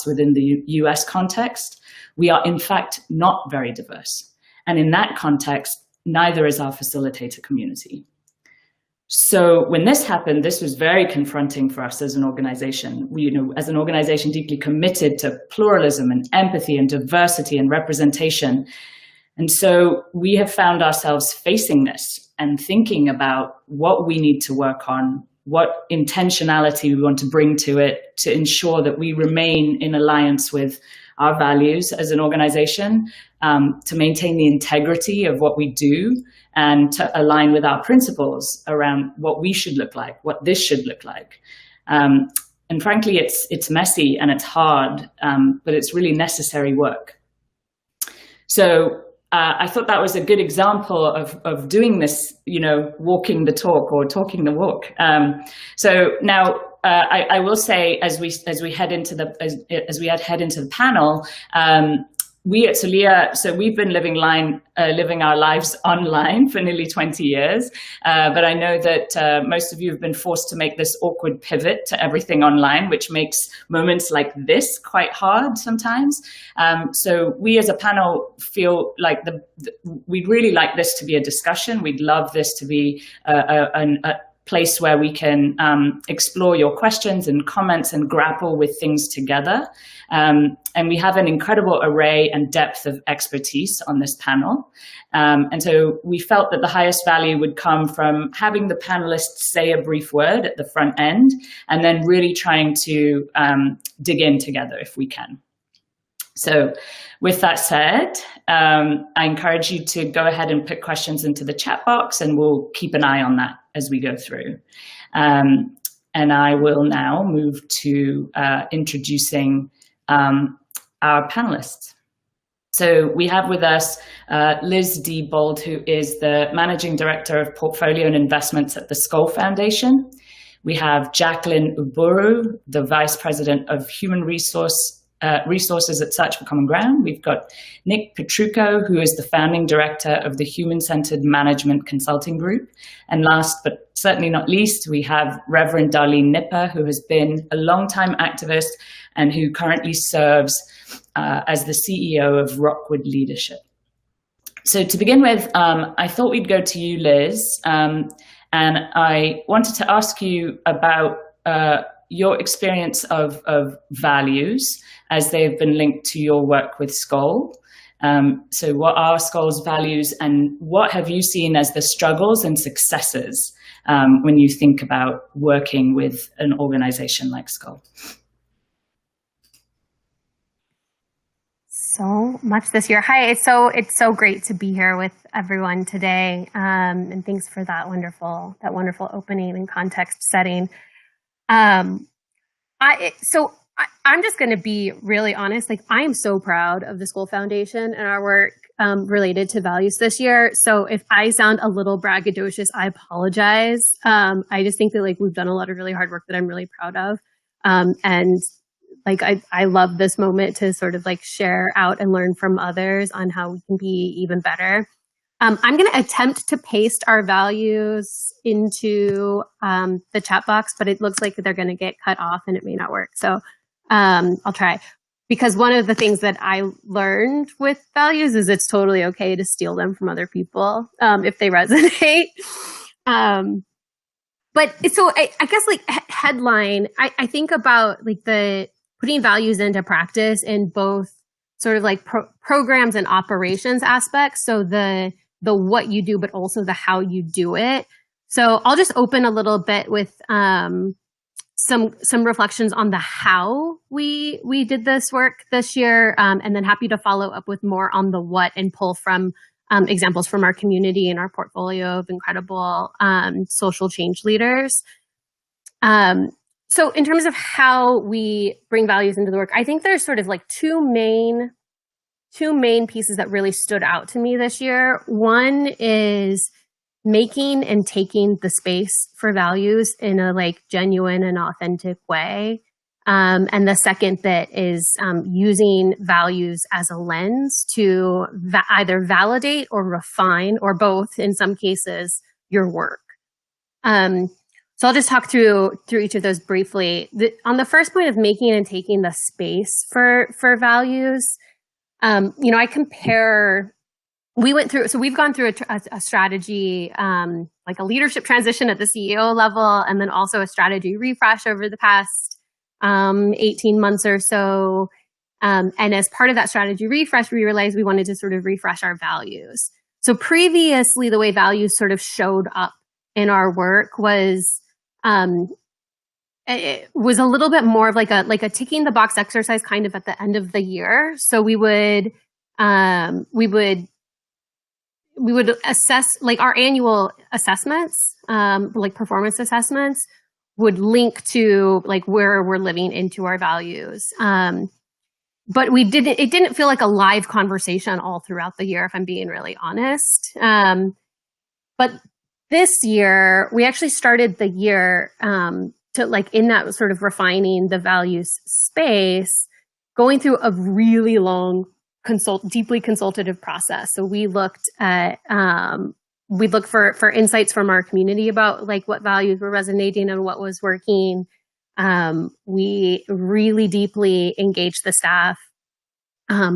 counterparts within the US context, we are in fact not very diverse. And in that context, neither is our facilitator community. So when this happened, this was very confronting for us as an organization. We, as an organization deeply committed to pluralism and empathy and diversity and representation. And so we have found ourselves facing this and thinking about what we need to work on, what intentionality we want to bring to it to ensure that we remain in alliance with our values as an organization, to maintain the integrity of what we do and to align with our principles around what we should look like, what this should look like. And frankly, it's messy and it's hard, but it's really necessary work. So I thought that was a good example of doing this, walking the talk or talking the walk. So now I will say, as we head into the panel, we at Solia, so we've been living our lives online for nearly 20 years, but I know that most of you have been forced to make this awkward pivot to everything online, which makes moments like this quite hard sometimes. So we as a panel feel like we'd really like this to be a discussion. We'd love this to be a place where we can explore your questions and comments and grapple with things together. And we have an incredible array and depth of expertise on this panel. And so we felt that the highest value would come from having the panelists say a brief word at the front end, and then really trying to dig in together if we can. So with that said, I encourage you to go ahead and put questions into the chat box, and we'll keep an eye on that as we go through. And I will now move to introducing our panelists. So we have with us Liz Diebold, who is the Managing Director of Portfolio and Investments at the Skoll Foundation. We have Jacqueline Uburu, the Vice President of Human Resources at Search for Common Ground. We've got Nick Petrucco, who is the Founding Director of the Human-Centered Management Consulting Group. And last but certainly not least, we have Reverend Darlene Nipper, who has been a longtime activist and who currently serves as the CEO of Rockwood Leadership. So to begin with, I thought we'd go to you, Liz, and I wanted to ask you about your experience of values as they've been linked to your work with Skoll. So what are Skoll's values, and what have you seen as the struggles and successes when you think about working with an organization like Skoll? So much this year. Hi, it's so great to be here with everyone today, and thanks for that wonderful opening and context setting. I'm just going to be really honest. Like, I am so proud of the Skoll Foundation and our work related to values this year. So if I sound a little braggadocious, I apologize. I just think that we've done a lot of really hard work that I'm really proud of. And I love this moment to sort of share out and learn from others on how we can be even better. I'm going to attempt to paste our values into the chat box, but it looks like they're going to get cut off and it may not work. So I'll try. Because one of the things that I learned with values is it's totally okay to steal them from other people if they resonate. But so I guess headline, I think about the putting values into practice in both sort of programs and operations aspects. So the what you do, but also the how you do it. So I'll just open a little bit with some reflections on the how we did this work this year, and then happy to follow up with more on the what and pull from examples from our community and our portfolio of incredible social change leaders. So in terms of how we bring values into the work, I think there's sort of two main pieces that really stood out to me this year. One is making and taking the space for values in a genuine and authentic way. And the second that is using values as a lens to either validate or refine, or both in some cases, your work. So So I'll just talk through each of those briefly. On the first point of making and taking the space for values, I compare. We've gone through a strategy, like a leadership transition at the CEO level, and then also a strategy refresh over the past 18 months or so. And as part of that strategy refresh, we realized we wanted to sort of refresh our values. So previously, the way values sort of showed up in our work was it was a little bit more of like a ticking the box exercise kind of at the end of the year. So we would assess, like, our annual assessments, like performance assessments would link to like where we're living into our values. But it didn't feel like a live conversation all throughout the year, if I'm being really honest. But this year, we actually started the year to, like, in that sort of refining the values space, going through a really long deeply consultative process. So we looked for insights from our community about like what values were resonating and what was working. We really deeply engaged the staff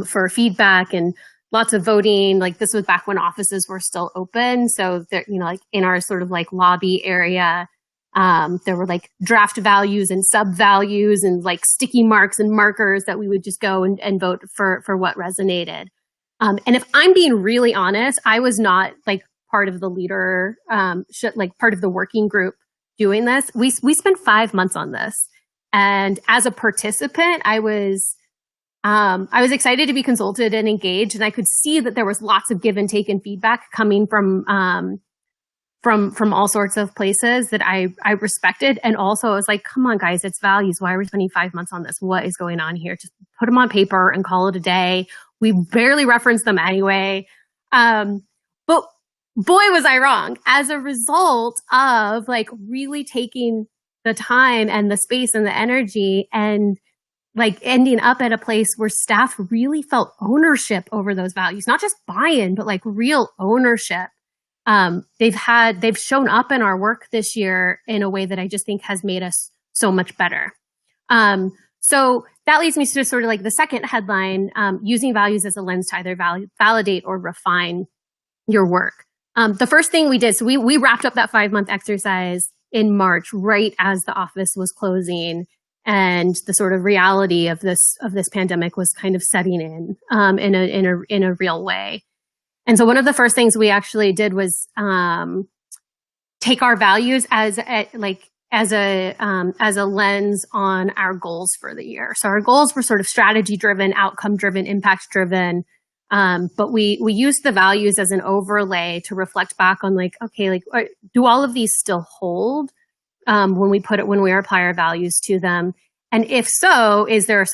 for feedback and lots of voting. Like, this was back when offices were still open. So there, like in our sort of like lobby area, there were like draft values and sub values and like sticky marks and markers that we would just go and vote for what resonated. And if I'm being really honest, I was not like part of the leader, part of the working group doing this. We spent 5 months on this. And as a participant, I was excited to be consulted and engaged, and I could see that there was lots of give and take and feedback coming from all sorts of places that I respected. And also I was like, come on, guys, it's values. Why are we spending 5 months on this? What is going on here? Just put them on paper and call it a day. We barely reference them anyway. But boy, was I wrong. As a result of like really taking the time and the space and the energy and like ending up at a place where staff really felt ownership over those values, not just buy-in, but like real ownership. They've shown up in our work this year in a way that I just think has made us so much better. So that leads me to sort of like the second headline, using values as a lens to either validate or refine your work. The first thing we did, so we wrapped up that 5-month exercise in March, right as the office was closing and the sort of reality of this pandemic was kind of setting in a real way. And so one of the first things we actually did was take our values as a lens on our goals for the year. So our goals were sort of strategy driven, outcome driven, impact driven. But we used the values as an overlay to reflect back on like, okay, like, do all of these still hold when we apply our values to them? And if so, is there a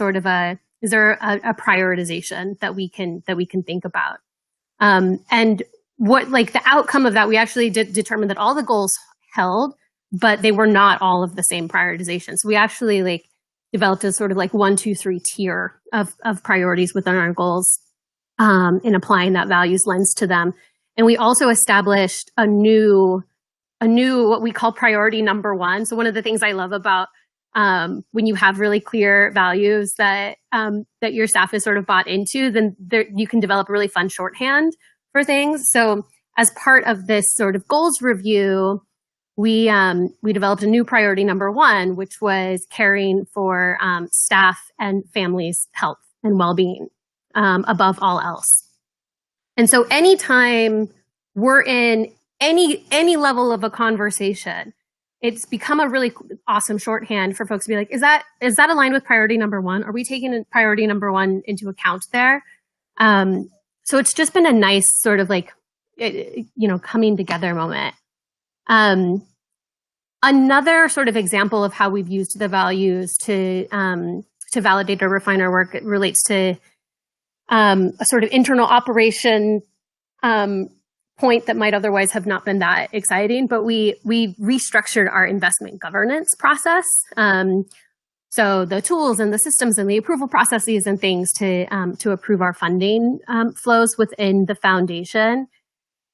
prioritization that we can think about? And what, like, the outcome of that, we actually did determine that all the goals held, but they were not all of the same prioritization. So we actually like developed a sort of like 1, 2, 3 tier of priorities within our goals, in applying that values lens to them. And we also established a new, what we call priority number 1. So one of the things I love about, when you have really clear values that your staff is sort of bought into, then you can develop a really fun shorthand for things. So as part of this sort of goals review, we developed a new priority number 1, which was caring for staff and families' health and well-being above all else. And so anytime we're in any level of a conversation, it's become a really awesome shorthand for folks to be like, is that aligned with priority number 1? Are we taking priority number 1 into account there? So it's just been a nice sort of like, coming together moment. Another sort of example of how we've used the values to validate or refine our work, it relates to a sort of internal operation point that might otherwise have not been that exciting, but we restructured our investment governance process. So the tools and the systems and the approval processes and things to approve our funding flows within the foundation.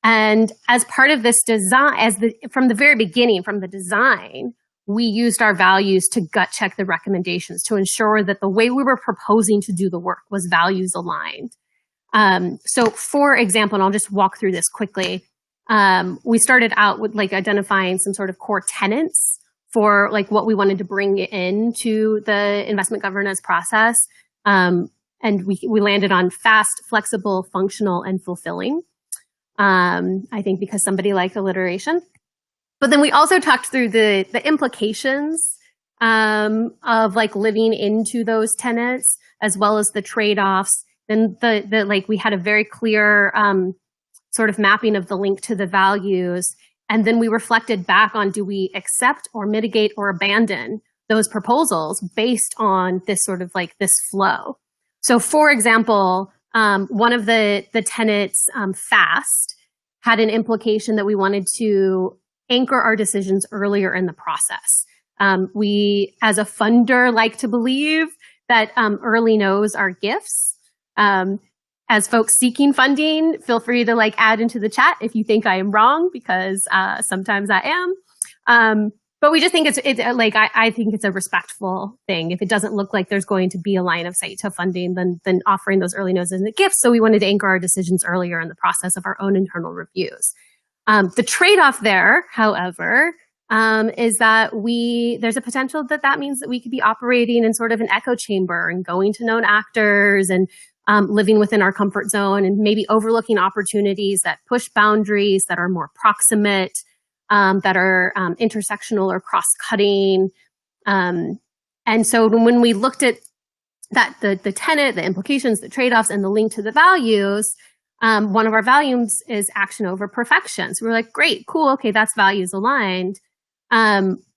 And as part of this design, from the very beginning, from the design, we used our values to gut check the recommendations to ensure that the way we were proposing to do the work was values aligned. So for example, and I'll just walk through this quickly, we started out with like identifying some sort of core tenets for like what we wanted to bring into the investment governance process. And we landed on fast, flexible, functional, and fulfilling. I think because somebody liked alliteration. But then we also talked through the implications of like living into those tenets, as well as the trade-offs. Then we had a very clear sort of mapping of the link to the values. And then we reflected back on, do we accept or mitigate or abandon those proposals based on this sort of like this flow? So for example, one of the tenets, fast, had an implication that we wanted to anchor our decisions earlier in the process. We, as a funder, like to believe that early no's are gifts. As folks seeking funding, feel free to like add into the chat if you think I am wrong, because sometimes I am. But we just think it's like I think it's a respectful thing. If it doesn't look like there's going to be a line of sight to funding, then offering those early no's as a gift. So we wanted to anchor our decisions earlier in the process of our own internal reviews. The trade-off there, however, is that there's a potential that means that we could be operating in sort of an echo chamber and going to known actors and living within our comfort zone and maybe overlooking opportunities that push boundaries, that are more proximate, that are intersectional or cross-cutting. And so when we looked at that, the tenet, the implications, the trade-offs, and the link to the values, one of our values is action over perfection. So we're like, great, cool, okay, that's values aligned.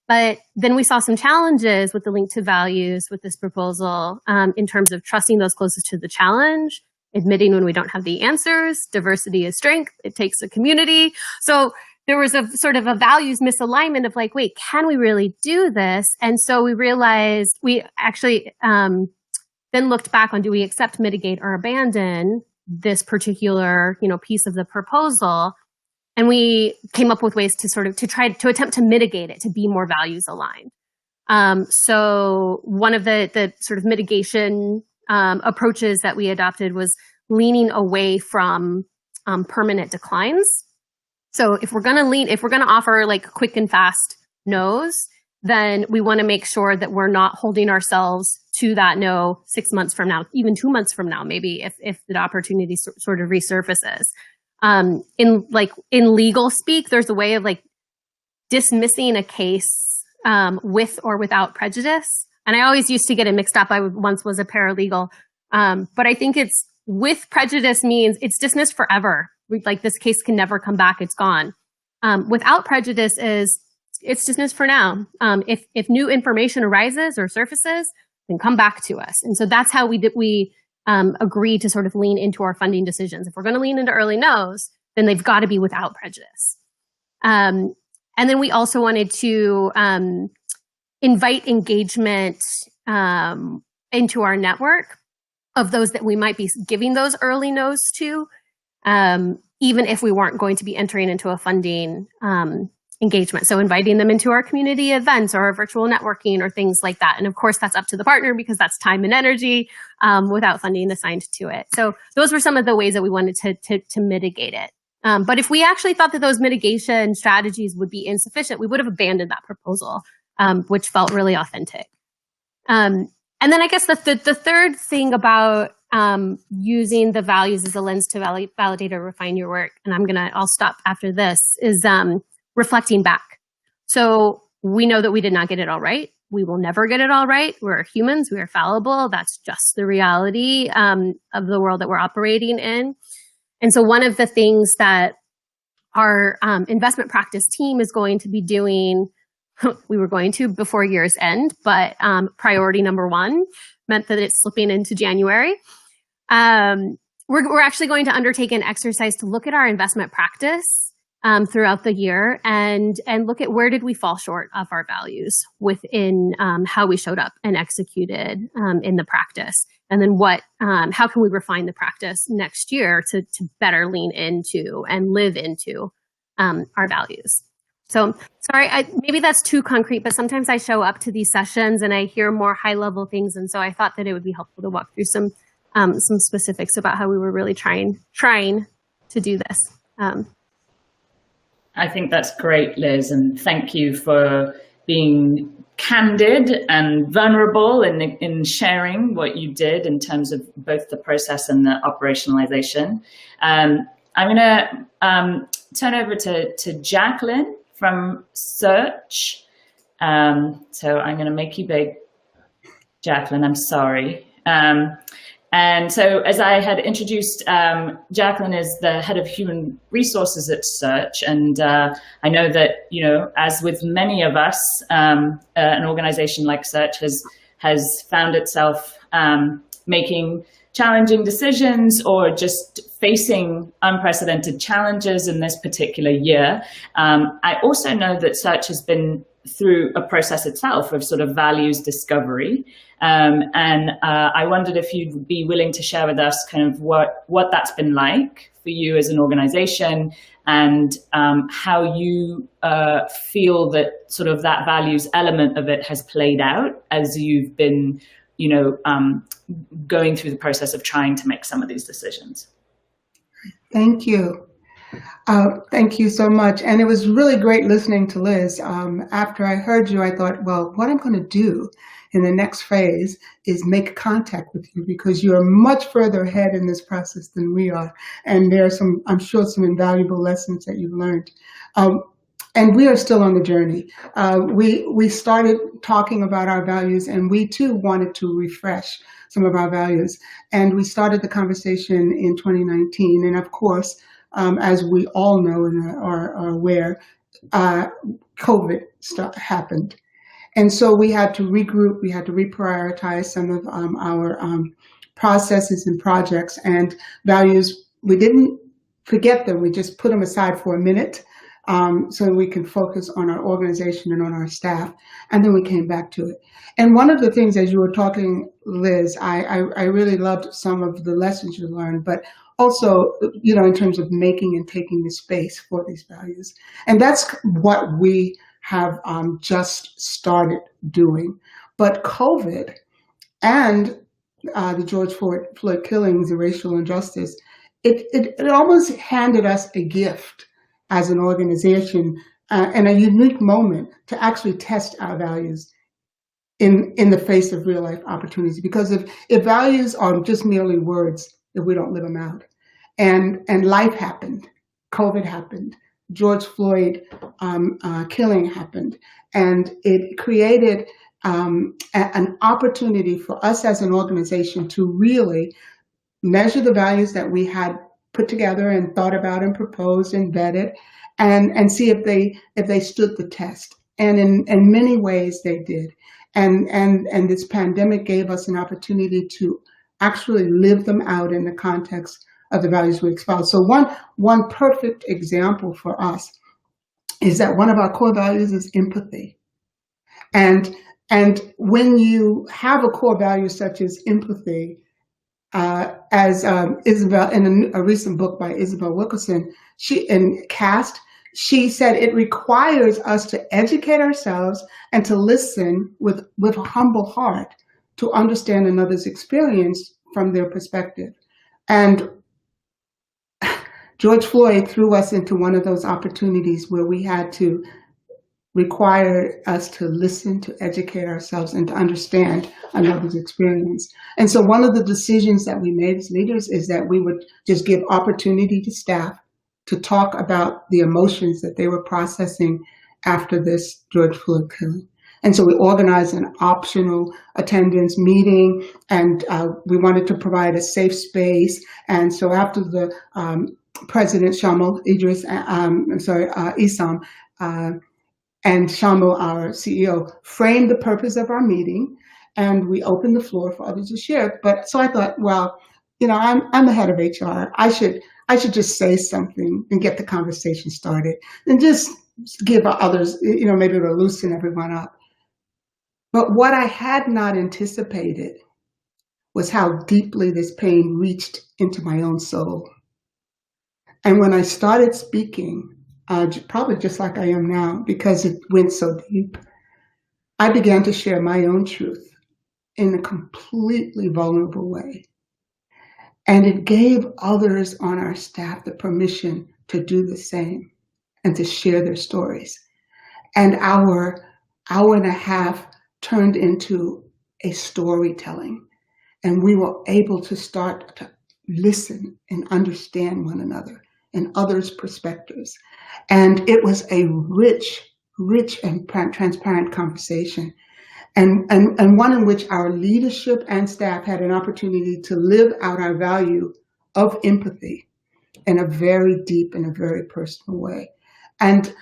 But then we saw some challenges with the link to values with this proposal, in terms of trusting those closest to the challenge, admitting when we don't have the answers, diversity is strength, it takes a community. So there was a sort of a values misalignment of like, wait, can we really do this? And so we realized we actually then looked back on, do we accept, mitigate, or abandon this particular, piece of the proposal? And we came up with ways to sort of to attempt to mitigate it, to be more values aligned. So one of the sort of mitigation approaches that we adopted was leaning away from permanent declines. So if we're going to offer like quick and fast no's, then we want to make sure that we're not holding ourselves to that no 6 months from now, even 2 months from now, maybe if the opportunity sort of resurfaces. In legal speak, there's a way of like dismissing a case with or without prejudice. And I always used to get it mixed up. I once was a paralegal. But I think it's with prejudice means it's dismissed forever. Like this case can never come back. It's gone. Without prejudice is it's dismissed for now. If new information arises or surfaces, then come back to us. And so that's how we agreed to sort of lean into our funding decisions. If we're going to lean into early no's, then they've got to be without prejudice. And then we also wanted to invite engagement into our network of those that we might be giving those early no's to, even if we weren't going to be entering into a funding engagement. So inviting them into our community events or our virtual networking or things like that. And of course, that's up to the partner because that's time and energy without funding assigned to it. So those were some of the ways that we wanted to mitigate it. But if we actually thought that those mitigation strategies would be insufficient, we would have abandoned that proposal, which felt really authentic. And then I guess the third thing about using the values as a lens to validate or refine your work, and I'll stop after this, is reflecting back. So we know that we did not get it all right. We will never get it all right. We're humans. We are fallible. That's just the reality of the world that we're operating in. And so one of the things that our investment practice team is going to be doing, we were going to before year's end, but priority number one meant that it's slipping into January. We're actually going to undertake an exercise to look at our investment practice throughout the year and look at where did we fall short of our values within how we showed up and executed in the practice. And then how can we refine the practice next year to better lean into and live into our values. So sorry, maybe that's too concrete, but sometimes I show up to these sessions and I hear more high level things. And so I thought that it would be helpful to walk through some specifics about how we were really trying to do this. I think that's great, Liz, and thank you for being candid and vulnerable in sharing what you did in terms of both the process and the operationalization. I'm going to turn over to Jacqueline from Search. So I'm going to make you big, Jacqueline, I'm sorry. And so as I had introduced, Jacqueline is the head of human resources at Search. And I know that, as with many of us, an organization like Search has found itself making challenging decisions or just facing unprecedented challenges in this particular year. I also know that Search has been through a process itself of sort of values discovery. And I wondered if you'd be willing to share with us kind of what that's been like for you as an organization and how you feel that sort of that values element of it has played out as you've been, going through the process of trying to make some of these decisions. Thank you. Thank you so much. And it was really great listening to Liz. After I heard you, I thought, well, what I'm going to do in the next phase is make contact with you because you are much further ahead in this process than we are. And there are I'm sure, some invaluable lessons that you've learned. And we are still on the journey. We started talking about our values and we too wanted to refresh some of our values. And we started the conversation in 2019. And of course, as we all know and are aware, COVID happened. And so we had to regroup, we had to reprioritize some of our processes and projects and values. We didn't forget them, we just put them aside for a minute so we can focus on our organization and on our staff. And then we came back to it. And one of the things, as you were talking, Liz, I really loved some of the lessons you learned, but also, in terms of making and taking the space for these values. And that's what we have just started doing. But COVID and the George Floyd killings, the racial injustice, it almost handed us a gift as an organization and a unique moment to actually test our values in the face of real life opportunities. Because if values are just merely words, if we don't live them out, and life happened, COVID happened, George Floyd killing happened, and it created an opportunity for us as an organization to really measure the values that we had put together and thought about and proposed and vetted, and see if they stood the test. And in many ways they did. And this pandemic gave us an opportunity to actually live them out in the context of the values we espouse. So one perfect example for us is that one of our core values is empathy. And when you have a core value such as empathy, as Isabel, in a recent book by Isabel Wilkerson, she said it requires us to educate ourselves and to listen with a humble heart to understand another's experience from their perspective. And George Floyd threw us into one of those opportunities where we had to require us to listen, to educate ourselves, and to understand another's experience. And so one of the decisions that we made as leaders is that we would just give opportunity to staff to talk about the emotions that they were processing after this George Floyd killing. And so we organized an optional attendance meeting, and we wanted to provide a safe space. And so after the President Shamil Isam and Shamil, our CEO, framed the purpose of our meeting, and we opened the floor for others to share. But so I thought, well, I'm the head of HR. I should I should just say something and get the conversation started and just give others, maybe to loosen everyone up. But what I had not anticipated was how deeply this pain reached into my own soul. And when I started speaking, probably just like I am now, because it went so deep, I began to share my own truth in a completely vulnerable way. And it gave others on our staff the permission to do the same and to share their stories. And our hour and a half turned into a storytelling. And we were able to start to listen and understand one another and others' perspectives. And it was a rich and transparent conversation. And one in which our leadership and staff had an opportunity to live out our value of empathy in a very deep and a very personal way. And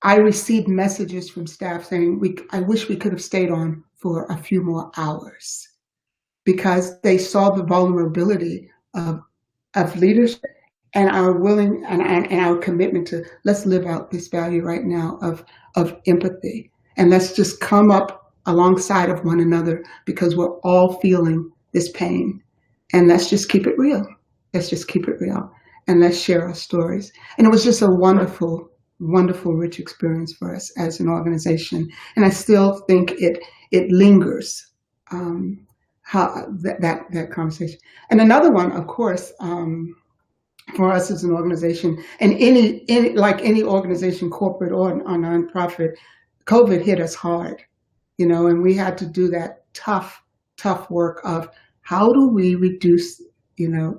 I received messages from staff saying, I wish we could have stayed on for a few more hours, because they saw the vulnerability of leadership and our and our commitment to let's live out this value right now of empathy. And let's just come up alongside of one another, because we're all feeling this pain. And let's just keep it real. Let's just keep it real. And let's share our stories. And it was just a wonderful, wonderful, rich experience for us as an organization. And I still think it lingers, how that conversation. And another one, of course, for us as an organization, and like any organization, corporate or nonprofit, COVID hit us hard. And we had to do that tough work of how do we reduce,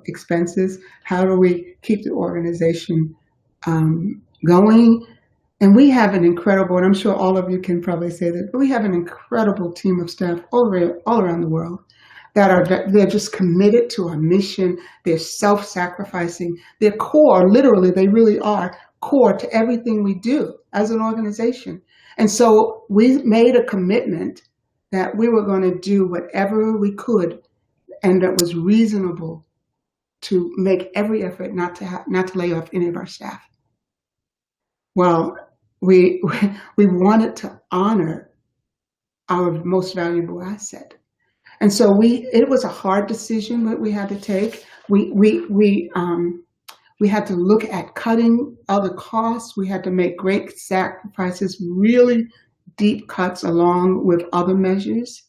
expenses? How do we keep the organization going? And we have an incredible, and I'm sure all of you can probably say that, but we have an incredible team of staff all around the world they're just committed to our mission. They're self-sacrificing. They're core, literally, they really are core to everything we do as an organization. And so we made a commitment that we were going to do whatever we could, and that was reasonable, to make every effort not to lay off any of our staff. Well, we wanted to honor our most valuable asset, and so it was a hard decision that we had to take. We had to look at cutting other costs. We had to make great sacrifices, really deep cuts along with other measures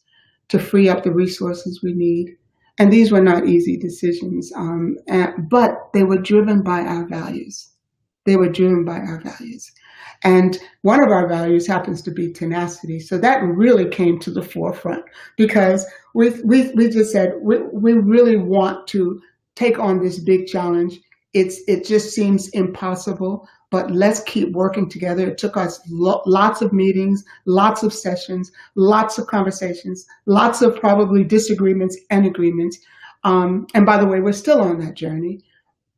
to free up the resources we need. And these were not easy decisions, but they were driven by our values. They were driven by our values. And one of our values happens to be tenacity. So that really came to the forefront, because we just said, we really want to take on this big challenge. It just seems impossible, but let's keep working together. It took us lots of meetings, lots of sessions, lots of conversations, lots of probably disagreements and agreements. And by the way, we're still on that journey,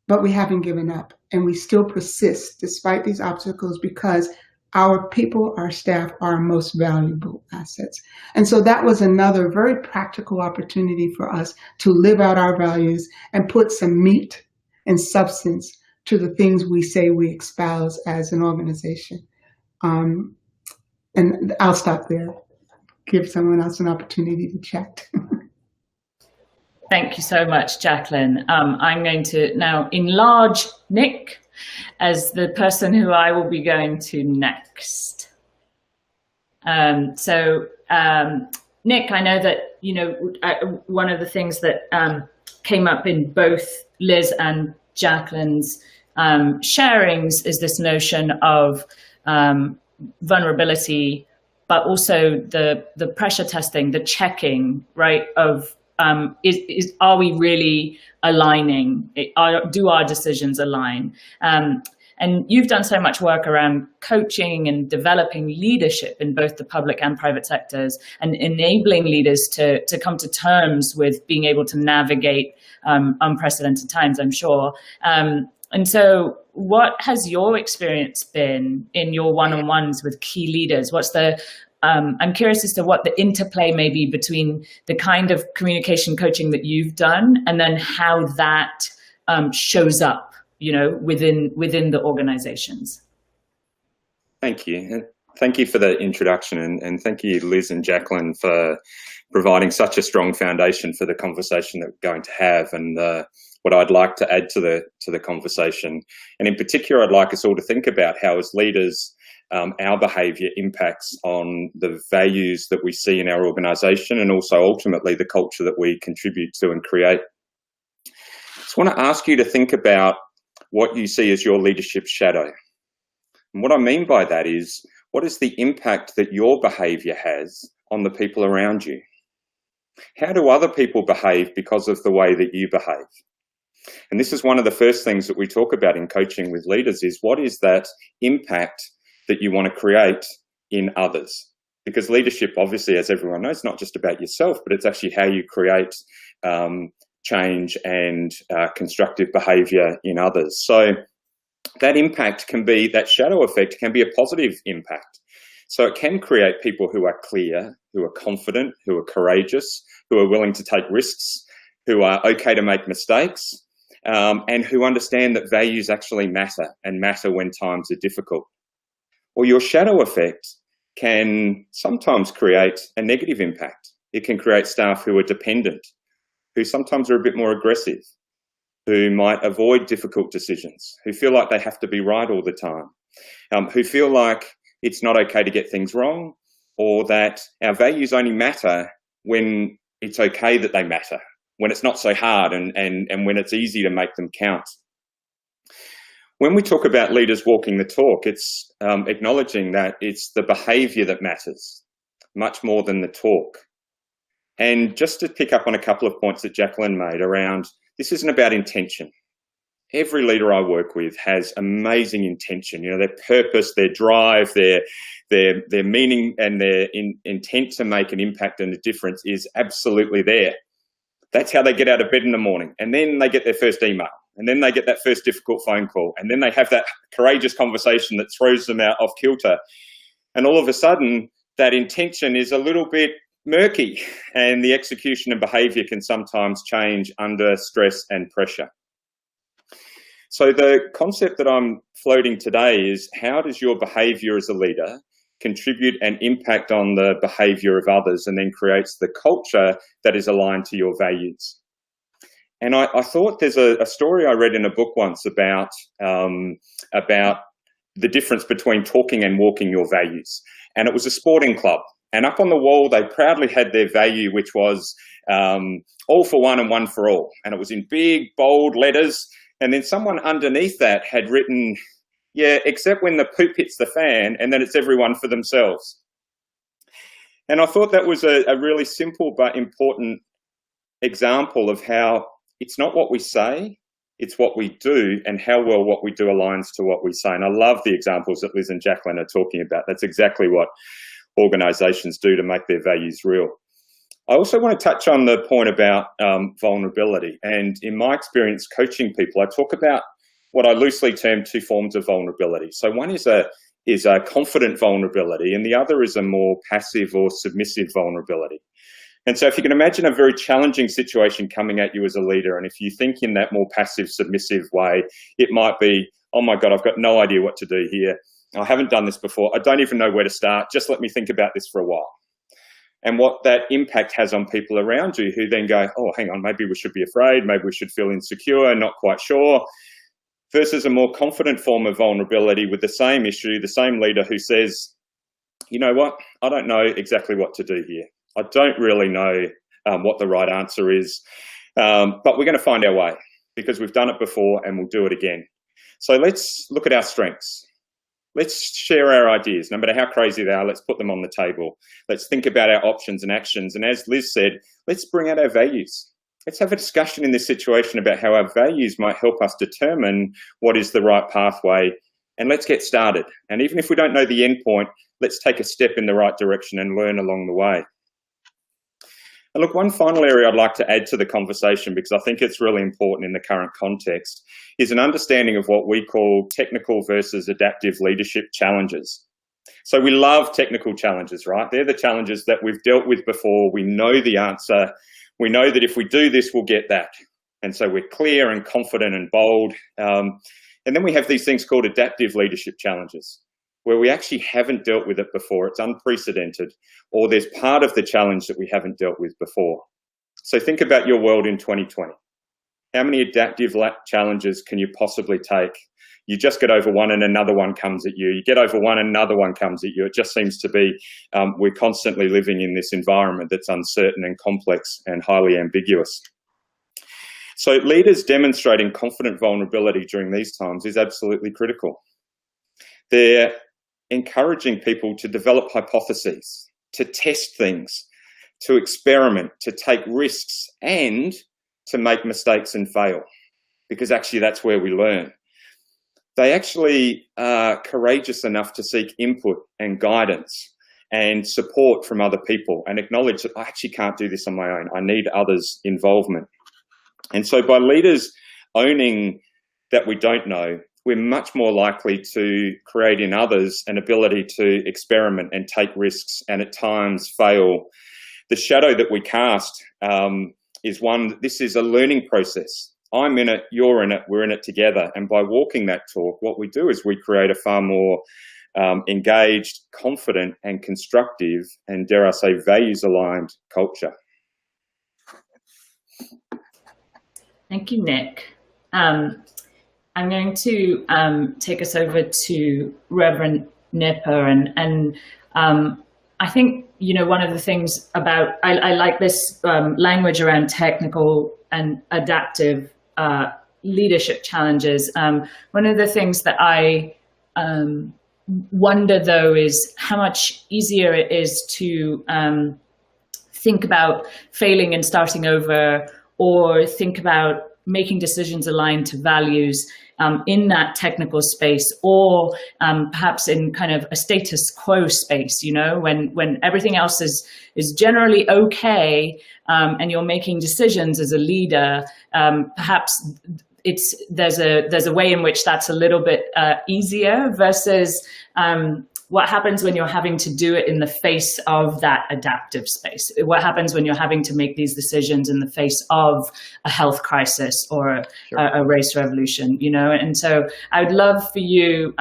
but we haven't given up, and we still persist despite these obstacles, because our people, our staff, are our most valuable assets. And so that was another very practical opportunity for us to live out our values and put some meat and substance to the things we say we espouse as an organization. And I'll stop there, give someone else an opportunity to chat. Thank you so much, Jacqueline. I'm going to now enlarge Nick as the person who I will be going to next. Nick, I know that, one of the things that came up in both Liz and Jacqueline's sharings is this notion of vulnerability, but also the pressure testing, the checking, right, of are we really aligning? Do our decisions align? And you've done so much work around coaching and developing leadership in both the public and private sectors, and enabling leaders to come to terms with being able to navigate unprecedented times, I'm sure. And so what has your experience been in your one-on-ones with key leaders? I'm curious as to what the interplay may be between the kind of communication coaching that you've done, and then how that shows up, within the organizations. Thank you. And thank you for the introduction, and thank you, Liz and Jacqueline, for providing such a strong foundation for the conversation that we're going to have, and what I'd like to add to the conversation. And in particular, I'd like us all to think about how, as leaders, our behaviour impacts on the values that we see in our organisation, and also ultimately the culture that we contribute to and create. I just want to ask you to think about what you see as your leadership shadow. And what I mean by that is, what is the impact that your behaviour has on the people around you? How do other people behave because of the way that you behave? And this is one of the first things that we talk about in coaching with leaders, is what is that impact that you want to create in others? Because leadership, obviously, as everyone knows, is not just about yourself, but it's actually how you create change and constructive behaviour in others. So that impact can be, that shadow effect can be a positive impact. So it can create people who are clear, who are confident, who are courageous, who are willing to take risks, who are okay to make mistakes, and who understand that values actually matter, and matter when times are difficult. Or your shadow effect can sometimes create a negative impact. It can create staff who are dependent, who sometimes are a bit more aggressive, who might avoid difficult decisions, who feel like they have to be right all the time, who feel like it's not okay to get things wrong, or that our values only matter when it's okay that they matter, when it's not so hard and when it's easy to make them count. When we talk about leaders walking the talk, it's acknowledging that it's the behaviour that matters much more than the talk. And just to pick up on a couple of points that Jacqueline made around, this isn't about intention. Every leader I work with has amazing intention. Their purpose, their drive, their meaning, and their intent to make an impact and a difference is absolutely there. That's how they get out of bed in the morning, and then they get their first email, and then they get that first difficult phone call, and then they have that courageous conversation that throws them out off kilter. And all of a sudden, that intention is a little bit murky, and the execution and behaviour can sometimes change under stress and pressure. So the concept that I'm floating today is, how does your behaviour as a leader contribute and impact on the behaviour of others, and then creates the culture that is aligned to your values? And I thought there's a story I read in a book once about the difference between talking and walking your values. And it was a sporting club. And up on the wall, they proudly had their value, which was all for one and one for all. And it was in big, bold letters. And then someone underneath that had written, yeah, except when the poop hits the fan, and then it's everyone for themselves. And I thought that was a really simple but important example of how it's not what we say, it's what we do, and how well what we do aligns to what we say. And I love the examples that Liz and Jacqueline are talking about. That's exactly what organisations do to make their values real. I also want to touch on the point about vulnerability. And in my experience coaching people, I talk about what I loosely term two forms of vulnerability. So one is a confident vulnerability, and the other is a more passive or submissive vulnerability. And so if you can imagine a very challenging situation coming at you as a leader, and if you think in that more passive, submissive way, it might be, oh my God, I've got no idea what to do here. I haven't done this before. I don't even know where to start. Just let me think about this for a while. And what that impact has on people around you, who then go, oh, hang on, maybe we should be afraid, maybe we should feel insecure, not quite sure, versus a more confident form of vulnerability with the same issue, the same leader who says, you know what, I don't know exactly what to do here. I don't really know what the right answer is, but we're going to find our way because we've done it before and we'll do it again. So let's look at our strengths. Let's share our ideas, no matter how crazy they are, let's put them on the table. Let's think about our options and actions. And as Liz said, let's bring out our values. Let's have a discussion in this situation about how our values might help us determine what is the right pathway, and let's get started. And even if we don't know the end point, let's take a step in the right direction and learn along the way. And look, one final area I'd like to add to the conversation, because I think it's really important in the current context, is an understanding of what we call technical versus adaptive leadership challenges. So we love technical challenges, right? They're the challenges that we've dealt with before. We know the answer. We know that if we do this, we'll get that. And so we're clear and confident and bold. And then we have these things called adaptive leadership challenges, where we actually haven't dealt with it before. It's unprecedented, or there's part of the challenge that we haven't dealt with before. So think about your world in 2020. How many adaptive challenges can you possibly take? You just get over one and another one comes at you. You get over one and another one comes at you. It just seems to be we're constantly living in this environment that's uncertain and complex and highly ambiguous. So leaders demonstrating confident vulnerability during these times is absolutely critical. They're encouraging people to develop hypotheses, to test things, to experiment, to take risks, and to make mistakes and fail, because actually that's where we learn. They actually are courageous enough to seek input and guidance and support from other people and acknowledge that I actually can't do this on my own. I need others' involvement. And so by leaders owning that we don't know, we're much more likely to create in others an ability to experiment and take risks and at times fail. The shadow that we cast is one, this is a learning process. I'm in it, you're in it, we're in it together. And by walking that talk, what we do is we create a far more engaged, confident and constructive and, dare I say, values-aligned culture. Thank you, Nick. I'm going to take us over to Reverend Nipper, and I think, you know, one of the things about, I like this language around technical and adaptive leadership challenges. One of the things that I wonder, though, is how much easier it is to think about failing and starting over, or think about making decisions aligned to values in that technical space, or perhaps in kind of a status quo space, you know, when everything else is generally okay, and you're making decisions as a leader, perhaps there's a way in which that's a little bit easier versus what happens when you're having to do it in the face of that adaptive space? What happens when you're having to make these decisions in the face of a health crisis or a race revolution, you know? And so I would love for you,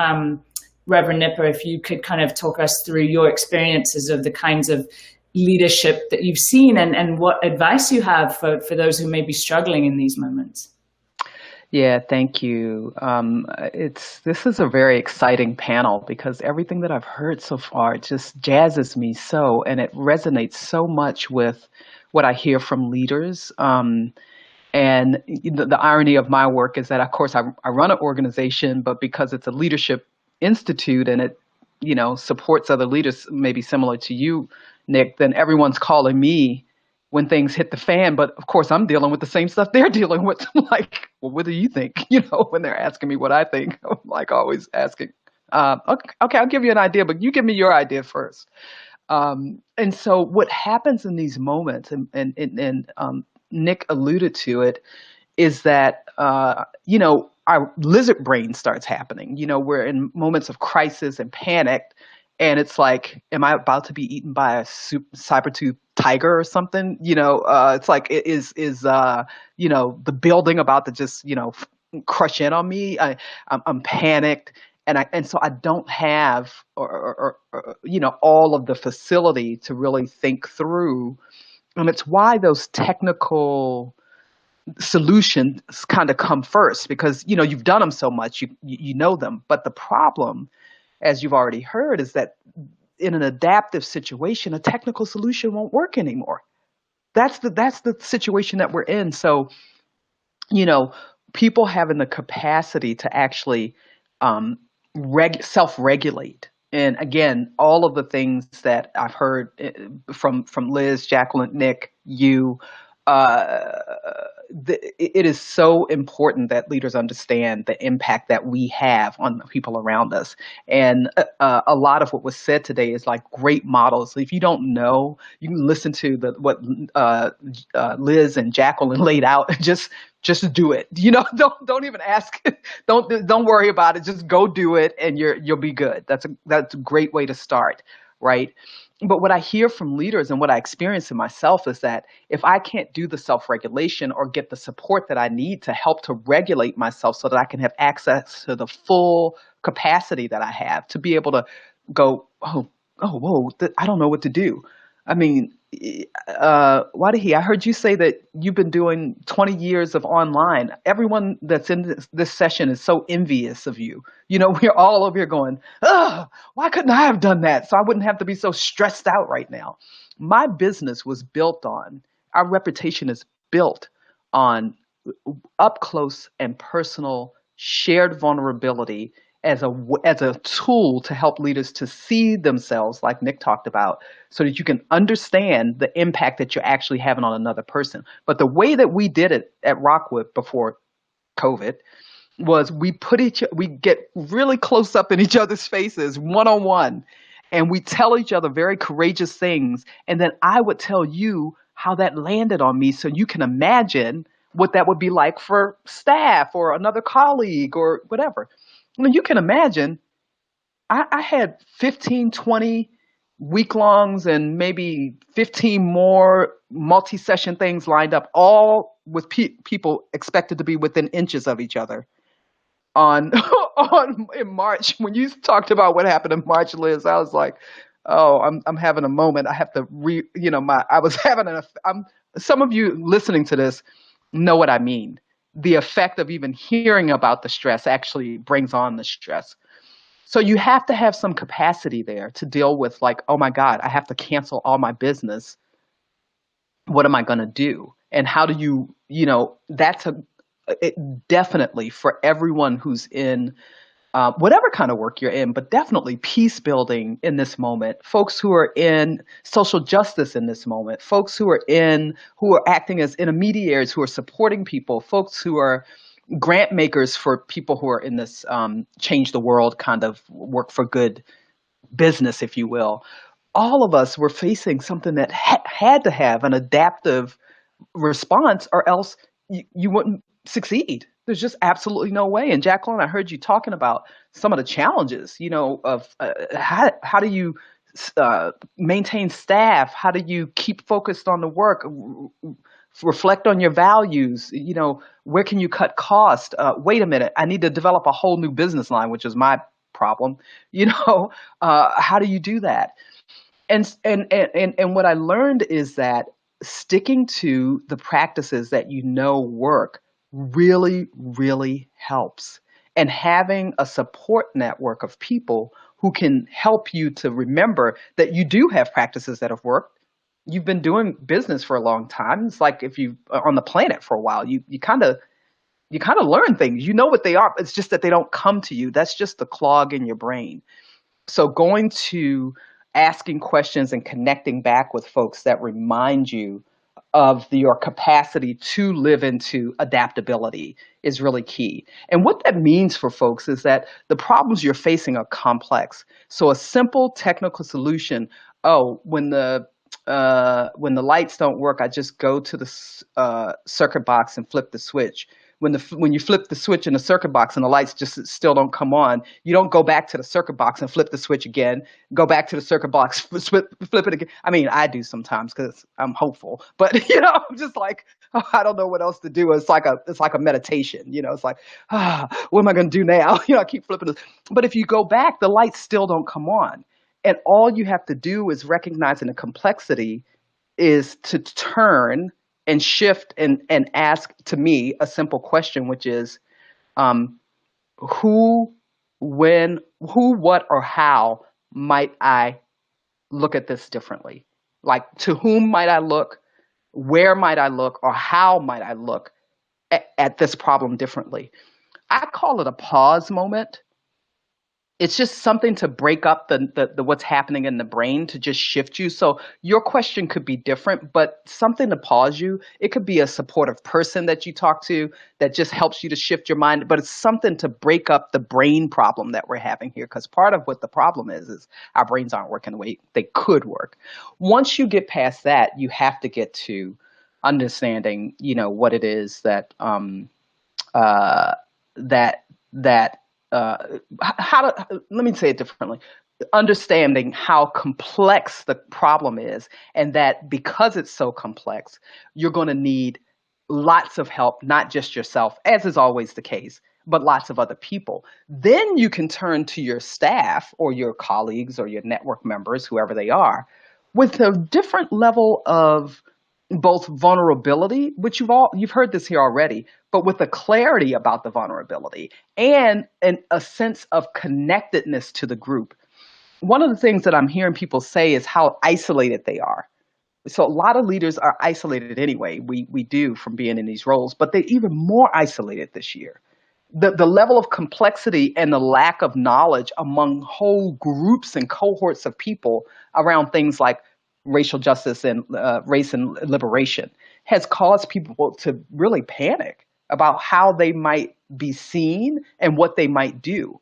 Reverend Nipper, if you could kind of talk us through your experiences of the kinds of leadership that you've seen and what advice you have for those who may be struggling in these moments. Yeah, thank you. This is a very exciting panel because everything that I've heard so far just jazzes me so, and it resonates so much with what I hear from leaders. And the irony of my work is that, of course, I run an organization, but because it's a leadership institute and it, you know, supports other leaders, maybe similar to you, Nick, then everyone's calling me when things hit the fan. But of course, I'm dealing with the same stuff they're dealing with. I'm like, well, what do you think? You know, when they're asking me what I think, I'm like always asking, okay, I'll give you an idea, but you give me your idea first. And so what happens in these moments, and Nick alluded to it, is that, you know, our lizard brain starts happening. You know, we're in moments of crisis and panic, and it's like, am I about to be eaten by a saber-toothed tiger or something? You know, it's like, is you know, the building about to just, you know, crush in on me? I'm panicked, and so I don't have, or you know, all of the facility to really think through. And it's why those technical solutions kind of come first, because, you know, you've done them so much, you know them. But the problem, as you've already heard, is that in an adaptive situation, a technical solution won't work anymore. That's the situation that we're in. So, you know, people having the capacity to actually self-regulate. And again, all of the things that I've heard from Liz, Jacqueline, Nick, you, it is so important that leaders understand the impact that we have on the people around us. And a lot of what was said today is like great models. So if you don't know, you can listen to what Liz and Jacqueline laid out. Just do it. You know, don't even ask. Don't worry about it. Just go do it, and you'll be good. That's a great way to start, right? But what I hear from leaders and what I experience in myself is that if I can't do the self-regulation or get the support that I need to help to regulate myself so that I can have access to the full capacity that I have to be able to go, whoa, I don't know what to do. I mean, Wadihi, I heard you say that you've been doing 20 years of online. Everyone that's in this session is so envious of you. You know, we're all over here going, ugh, why couldn't I have done that? So I wouldn't have to be so stressed out right now. My business was built on, our reputation is built on up close and personal shared vulnerability as a tool to help leaders to see themselves, like Nick talked about, so that you can understand the impact that you're actually having on another person. But the way that we did it at Rockwood before COVID was we get really close up in each other's faces, one on one, and we tell each other very courageous things. And then I would tell you how that landed on me, so you can imagine what that would be like for staff or another colleague or whatever. I mean, you can imagine, I had 15, 20 week-longs and maybe 15 more multi-session things lined up, all with people expected to be within inches of each other on in March. When you talked about what happened in March, Liz, I was like, oh, I'm having a moment. I have to I was having some of you listening to this know what I mean. The effect of even hearing about the stress actually brings on the stress. So you have to have some capacity there to deal with, like, oh my God, I have to cancel all my business. What am I going to do? And how do that's definitely for everyone who's in whatever kind of work you're in, but definitely peace building in this moment, folks who are in social justice in this moment, folks who are acting as intermediaries, who are supporting people, folks who are grant makers for people who are in this change the world kind of work for good business, if you will. All of us were facing something that had to have an adaptive response, or else you wouldn't succeed. There's just absolutely no way. And Jacqueline, I heard you talking about some of the challenges, of how do you maintain staff? How do you keep focused on the work? Reflect on your values. Where can you cut cost? Wait a minute, I need to develop a whole new business line, which is my problem. How do you do that? And what I learned is that sticking to the practices that work really, really helps. And having a support network of people who can help you to remember that you do have practices that have worked. You've been doing business for a long time. It's like if you are on the planet for a while, you kind of learn things. You know what they are. It's just that they don't come to you. That's just the clog in your brain. So going to asking questions and connecting back with folks that remind you of your capacity to live into adaptability is really key. And what that means for folks is that the problems you're facing are complex. So a simple technical solution, when the lights don't work, I just go to the circuit box and flip the switch. When you flip the switch in the circuit box and the lights just still don't come on, you don't go back to the circuit box and flip the switch again, go back to the circuit box, flip it again. I mean, I do sometimes because I'm hopeful, but I'm just like, I don't know what else to do. It's like a meditation, it's like, what am I going to do now? I keep flipping it. But if you go back, the lights still don't come on. And all you have to do is recognizing the complexity is to turn and shift and ask, to me, a simple question, which is who, when, who, what, or how might I look at this differently? Like, to whom might I look? Where might I look? Or how might I look at this problem differently? I call it a pause moment. It's just something to break up the what's happening in the brain, to just shift you. So your question could be different, but something to pause you. It could be a supportive person that you talk to that just helps you to shift your mind, but it's something to break up the brain problem that we're having here. Because part of what the problem is our brains aren't working the way they could work. Once you get past that, you have to get to understanding, what it is that let me say it differently. understanding how complex the problem is, and that because it's so complex, you're going to need lots of help, not just yourself, as is always the case, but lots of other people. Then you can turn to your staff or your colleagues or your network members, whoever they are, with a different level of both vulnerability, which you've heard this here already, but with a clarity about the vulnerability and a sense of connectedness to the group. One of the things that I'm hearing people say is how isolated they are. So a lot of leaders are isolated anyway. We do from being in these roles, but they're even more isolated this year. The level of complexity and the lack of knowledge among whole groups and cohorts of people around things like racial justice and race and liberation has caused people to really panic about how they might be seen and what they might do,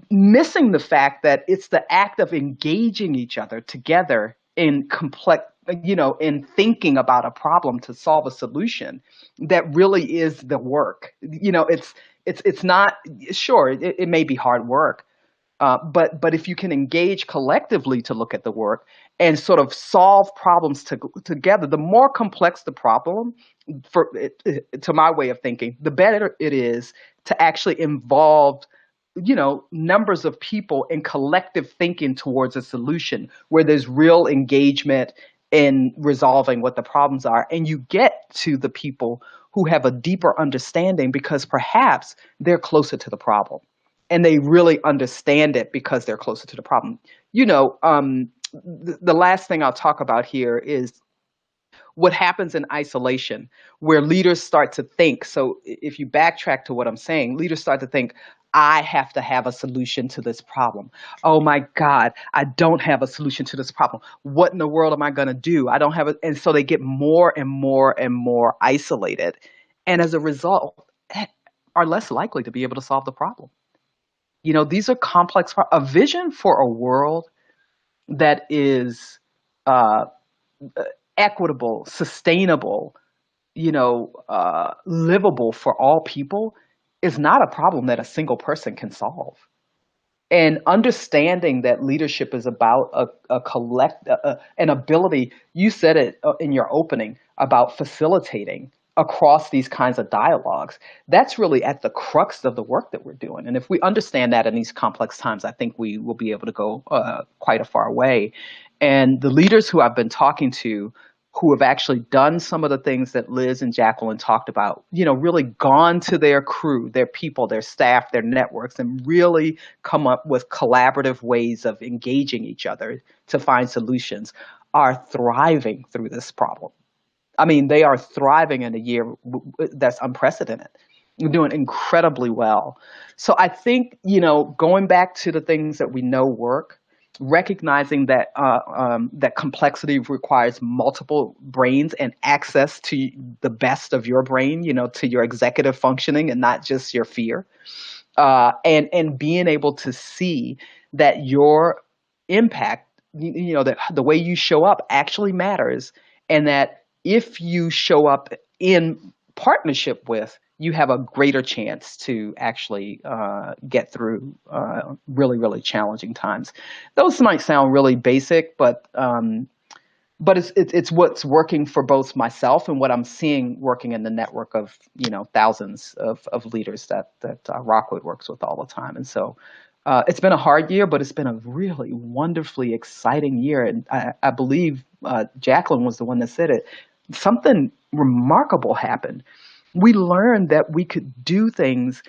missing the fact that it's the act of engaging each other together in complex, in thinking about a problem to solve a solution that really is the work. It's not, sure, it may be hard work, but if you can engage collectively to look at the work and sort of solve problems together, the more complex the problem, to my way of thinking, the better it is to actually involve numbers of people in collective thinking towards a solution where there's real engagement in resolving what the problems are. And you get to the people who have a deeper understanding because perhaps they're closer to the problem and they really understand it because they're closer to the problem. The last thing I'll talk about here is what happens in isolation, where leaders start to think. So if you backtrack to what I'm saying, leaders start to think, I have to have a solution to this problem. Oh my God, I don't have a solution to this problem. What in the world am I going to do? I don't have it. And so they get more and more and more isolated. And as a result, are less likely to be able to solve the problem. These are complex, a vision for a world that is equitable, sustainable, livable for all people is not a problem that a single person can solve. And understanding that leadership is about an ability, you said it in your opening, about facilitating across these kinds of dialogues. That's really at the crux of the work that we're doing. And if we understand that in these complex times, I think we will be able to go quite a far way. And the leaders who I've been talking to who have actually done some of the things that Liz and Jacqueline talked about, really gone to their crew, their people, their staff, their networks, and really come up with collaborative ways of engaging each other to find solutions, are thriving through this problem. I mean, they are thriving in a year that's unprecedented. They're doing incredibly well. So I think, going back to the things that we know work, recognizing that that complexity requires multiple brains and access to the best of your brain, to your executive functioning and not just your fear, and being able to see that your impact, that the way you show up actually matters, and that if you show up in partnership with, you have a greater chance to actually get through really, really challenging times. Those might sound really basic, but it's what's working for both myself and what I'm seeing working in the network of thousands of leaders that Rockwood works with all the time. And so it's been a hard year, but it's been a really wonderfully exciting year. And I believe Jacqueline was the one that said it. Something remarkable happened. We learned that we could do things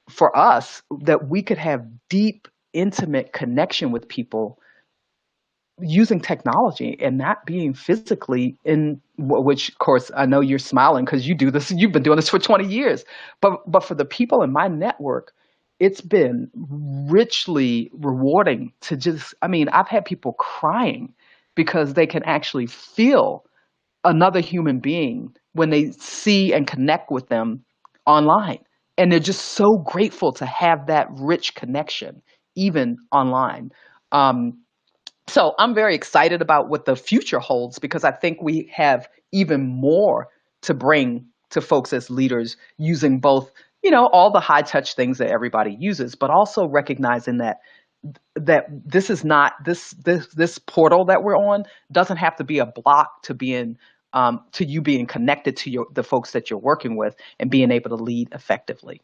for us, that we could have deep, intimate connection with people using technology and not being physically in, which of course I know you're smiling because you do this, you've been doing this for 20 years. But for the people in my network, it's been richly rewarding to I've had people crying because they can actually feel another human being when they see and connect with them online. And they're just so grateful to have that rich connection, even online. So I'm very excited about what the future holds, because I think we have even more to bring to folks as leaders, using both, all the high touch things that everybody uses, but also recognizing that that this is not this portal that we're on doesn't have to be a block to being to you being connected to the folks that you're working with and being able to lead effectively.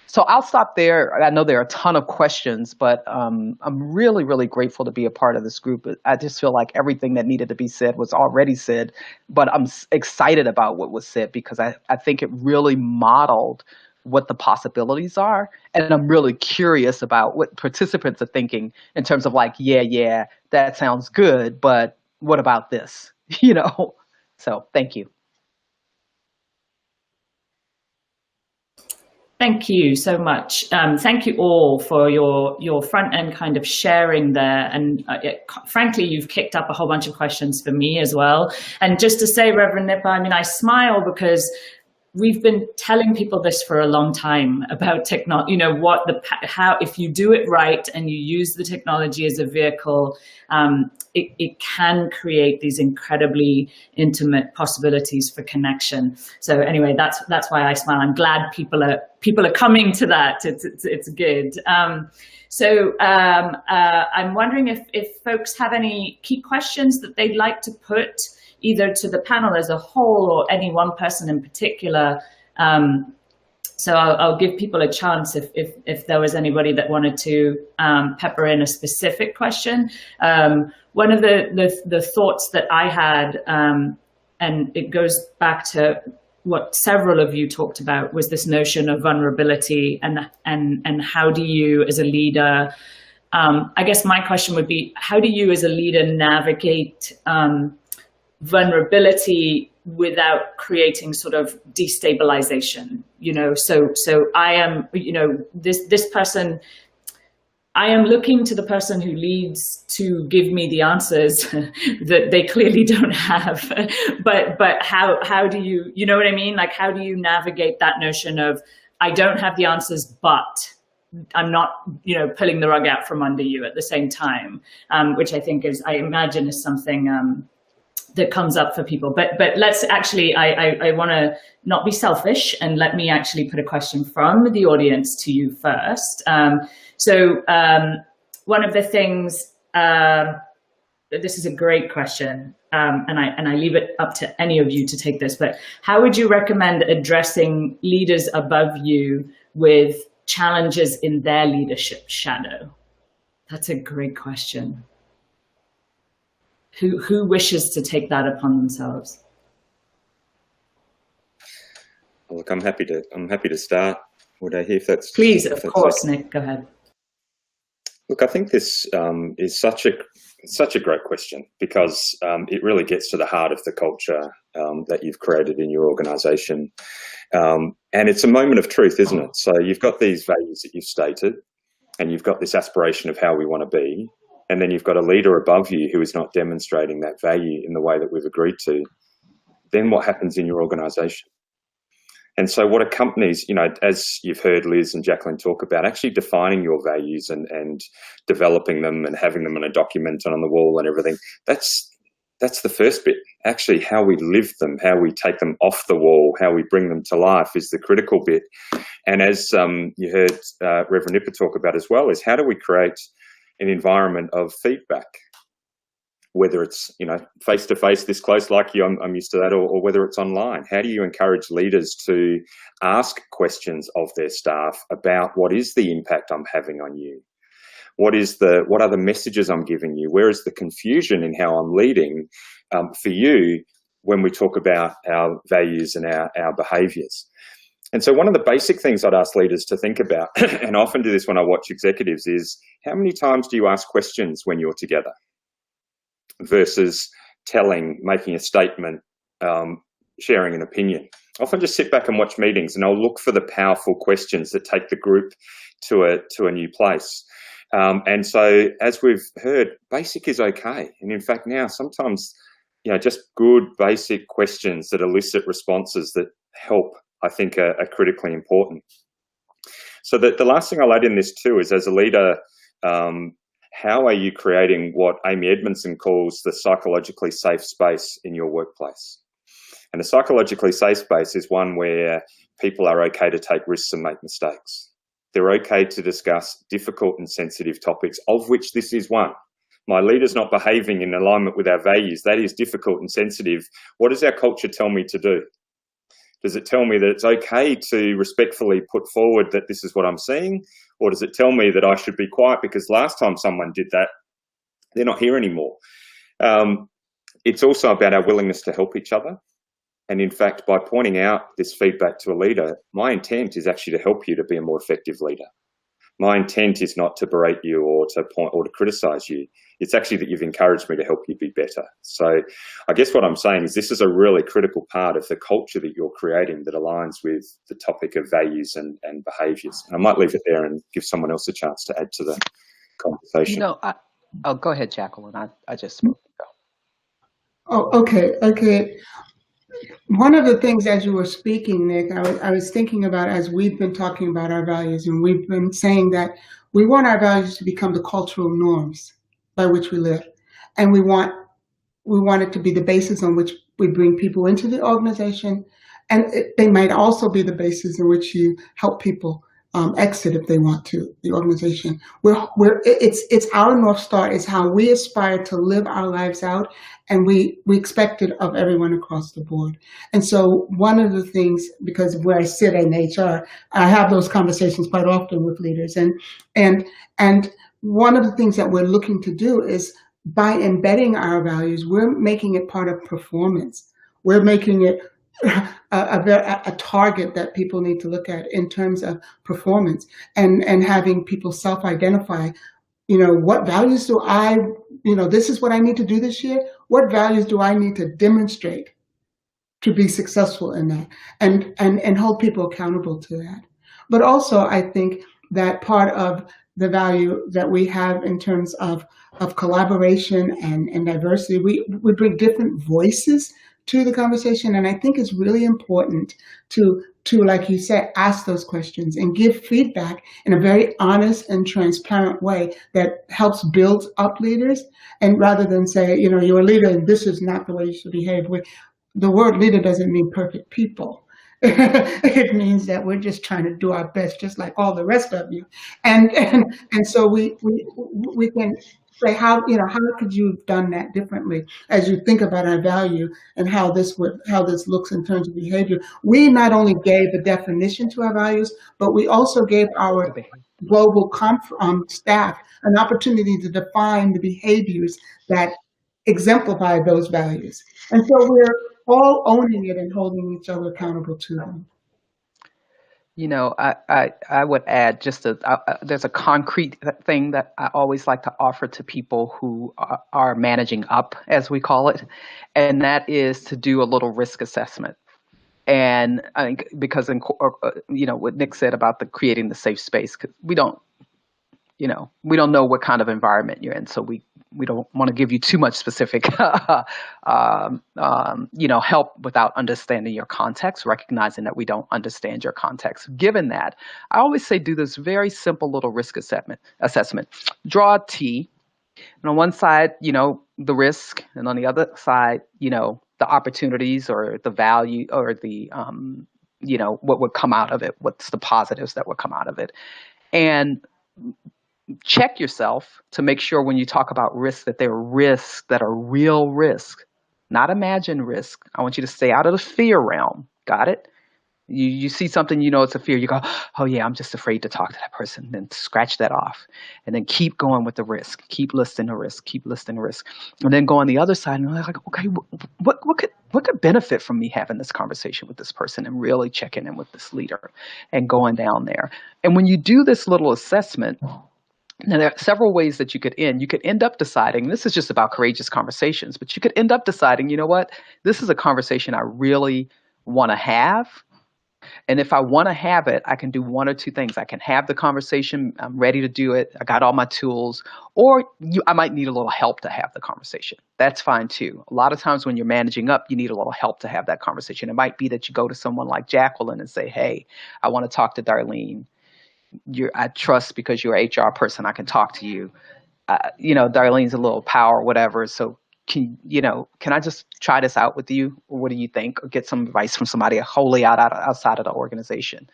So I'll stop there. I know there are a ton of questions, but I'm really, really grateful to be a part of this group. I just feel like everything that needed to be said was already said, but I'm excited about what was said because I think it really modeled what the possibilities are. And I'm really curious about what participants are thinking in terms of like, yeah, that sounds good, but what about this? So thank you. Thank you so much. Thank you all for your front end kind of sharing there. And frankly, you've kicked up a whole bunch of questions for me as well. And just to say, Reverend Nipper, I mean, I smile because we've been telling people this for a long time about technology, how if you do it right and you use the technology as a vehicle, it can create these incredibly intimate possibilities for connection. So anyway, that's why I smile. I'm glad people are coming to that. It's good. So I'm wondering if folks have any key questions that they'd like to put either to the panel as a whole or any one person in particular. So I'll give people a chance if there was anybody that wanted to pepper in a specific question. One of the thoughts that I had, and it goes back to what several of you talked about, was this notion of vulnerability and how do you as a leader, I guess my question would be, how do you as a leader navigate vulnerability without creating sort of destabilization, so I am, this person, I am looking to the person who leads to give me the answers that they clearly don't have, but how do you know what I mean? Like, how do you navigate that notion of, I don't have the answers, but I'm not, pulling the rug out from under you at the same time, which I think I imagine is something, that comes up for people. But let's actually, I want to not be selfish and let me actually put a question from the audience to you first. So one of the things, this is a great question, and I leave it up to any of you to take this, but how would you recommend addressing leaders above you with challenges in their leadership shadow? That's a great question. Who wishes to take that upon themselves? Look, I'm happy to start. Would I hear if that's please? Of course, okay. Nick, go ahead. Look, I think this is such a great question because it really gets to the heart of the culture that you've created in your organisation, and it's a moment of truth, isn't it? So you've got these values that you've stated, and you've got this aspiration of how we want to be. And then you've got a leader above you who is not demonstrating that value in the way that we've agreed to. Then what happens in your organisation? And so what accompanies, as you've heard Liz and Jacqueline talk about, actually defining your values and developing them and having them on a document and on the wall and everything, that's the first bit. Actually, how we live them, how we take them off the wall, how we bring them to life is the critical bit. And as you heard Reverend Nipper talk about as well, is how do we create an environment of feedback, whether it's face to face, this close like you, I'm used to that, or whether it's online. How do you encourage leaders to ask questions of their staff about what is the impact I'm having on you? What are the messages I'm giving you? Where is the confusion in how I'm leading for you when we talk about our values and our behaviours? And so one of the basic things I'd ask leaders to think about, and I often do this when I watch executives, is how many times do you ask questions when you're together versus making a statement, sharing an opinion? Often just sit back and watch meetings and I'll look for the powerful questions that take the group to a new place. And so as we've heard, basic is okay. And in fact, now sometimes, just good basic questions that elicit responses that help, I think, are critically important. So the last thing I'll add in this too is, as a leader, how are you creating what Amy Edmondson calls the psychologically safe space in your workplace? And a psychologically safe space is one where people are okay to take risks and make mistakes. They're okay to discuss difficult and sensitive topics, of which this is one. My leader's not behaving in alignment with our values. That is difficult and sensitive. What does our culture tell me to do? Does it tell me that it's okay to respectfully put forward that this is what I'm seeing? Or does it tell me that I should be quiet because last time someone did that, they're not here anymore? It's also about our willingness to help each other. And in fact, by pointing out this feedback to a leader, my intent is actually to help you to be a more effective leader. My intent is not to berate you or to point or to criticize you. It's actually that you've encouraged me to help you be better. So I guess what I'm saying is this is a really critical part of the culture that you're creating that aligns with the topic of values and behaviours. And I might leave it there and give someone else a chance to add to the conversation. I'll go ahead, Jacqueline. I just spoke. Oh, okay. One of the things as you were speaking, Nick, I was thinking about as we've been talking about our values, and we've been saying that we want our values to become the cultural norms by which we live. And we want it to be the basis on which we bring people into the organization. And they might also be the basis in which you help people exit if they want to the organization. It's our North Star. It's how we aspire to live our lives out, and we expect it of everyone across the board. And so one of the things, because of where I sit in HR, I have those conversations quite often with leaders, and one of the things that we're looking to do is by embedding our values, we're making it part of performance. We're making it a target that people need to look at in terms of performance, and having people self-identify, what values do I, this is what I need to do this year. What values do I need to demonstrate to be successful in that, and hold people accountable to that. But also, I think that part of the value that we have in terms of collaboration and diversity, we bring different voices to the conversation. And I think it's really important to, like you said, ask those questions and give feedback in a very honest and transparent way that helps build up leaders. And rather than say, you're a leader and this is not the way you should behave. The word leader doesn't mean perfect people. It means that we're just trying to do our best, just like all the rest of you. And so we can say, how could you have done that differently as you think about our value and how this looks in terms of behavior. We not only gave a definition to our values, but we also gave our global staff an opportunity to define the behaviors that exemplify those values. And so we're all owning it and holding each other accountable to them. I would add there's a concrete thing that I always like to offer to people who are managing up, as we call it, and that is to do a little risk assessment. And I think because what Nick said about creating the safe space, because we don't know what kind of environment you're in, so we don't want to give you too much specific, help without understanding your context, recognizing that we don't understand your context. Given that, I always say do this very simple little risk assessment. Draw a T, and on one side, the risk, and on the other side, the opportunities or the value or the, what would come out of it. What's the positives that would come out of it, and check yourself to make sure when you talk about risks that they're risks that are real risk, not imagined risk. I want you to stay out of the fear realm. Got it? You see something, it's a fear. You go, oh yeah, I'm just afraid to talk to that person. Then scratch that off, and then keep going with the risk. Keep listing the risk. Keep listing the risk, and then go on the other side and like, okay, what could benefit from me having this conversation with this person and really checking in with this leader and going down there. And when you do this little assessment. Now, there are several ways that you could end. You could end up deciding, this is just about courageous conversations, but you could end up deciding, this is a conversation I really want to have. And if I want to have it, I can do one or two things. I can have the conversation. I'm ready to do it. I got all my tools. Or I might need a little help to have the conversation. That's fine too. A lot of times when you're managing up, you need a little help to have that conversation. It might be that you go to someone like Jacqueline and say, hey, I want to talk to Darlene. I trust because you're an HR person, I can talk to you. Darlene's a little power, whatever. So can I just try this out with you? Or what do you think? Or get some advice from somebody wholly outside of the organization.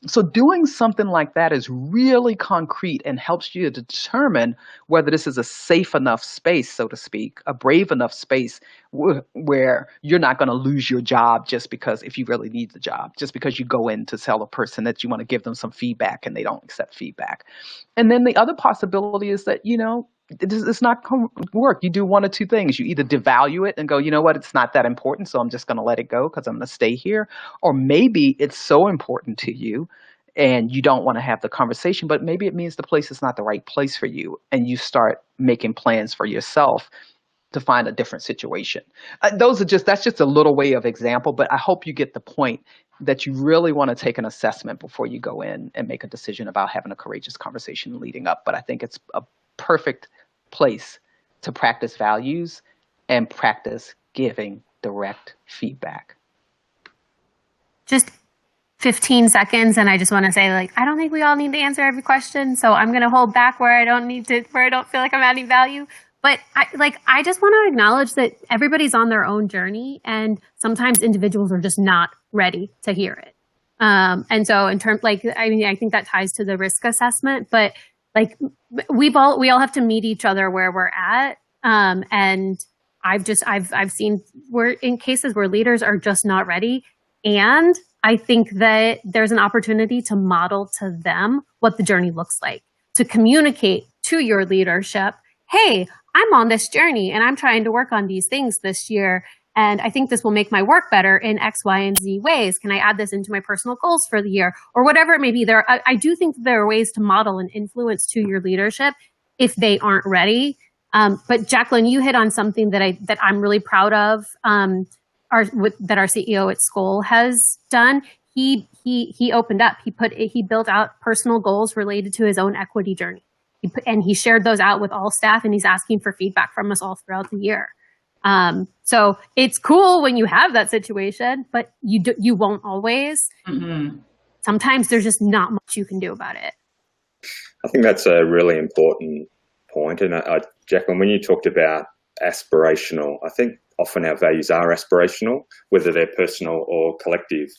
So doing something like that is really concrete and helps you to determine whether this is a safe enough space, so to speak, a brave enough space where you're not going to lose your job just because, if you really need the job, just because you go in to tell a person that you want to give them some feedback and they don't accept feedback. And then the other possibility is that, it's not going to work. You do one or two things. You either devalue it and go, you know what, it's not that important, so I'm just going to let it go because I'm going to stay here. Or maybe it's so important to you and you don't want to have the conversation, but maybe it means the place is not the right place for you. And you start making plans for yourself to find a different situation. That's just a little way of example, but I hope you get the point that you really want to take an assessment before you go in and make a decision about having a courageous conversation leading up. But I think it's a perfect place to practice values and practice giving direct feedback. Just 15 seconds, and I just want to say, I don't think we all need to answer every question, so I'm going to hold back where I don't feel like I'm adding value. But I just want to acknowledge that everybody's on their own journey, and sometimes individuals are just not ready to hear it. And so in terms, I think that ties to the risk assessment, but we all have to meet each other where we're at. And I've seen we're in cases where leaders are just not ready. And I think that there's an opportunity to model to them what the journey looks like, to communicate to your leadership, hey, I'm on this journey and I'm trying to work on these things this year. And I think this will make my work better in X, Y, and Z ways. Can I add this into my personal goals for the year or whatever it may be? I do think there are ways to model and influence to your leadership if they aren't ready. But Jacqueline, you hit on something that I'm really proud of. That our CEO at Skoll has done. He opened up. He built out personal goals related to his own equity journey. He shared those out with all staff, and he's asking for feedback from us all throughout the year. So it's cool when you have that situation, but you won't always. Mm-hmm. Sometimes there's just not much you can do about it. I think that's a really important point. And Jacqueline, when you talked about aspirational, I think often our values are aspirational, whether they're personal or collective.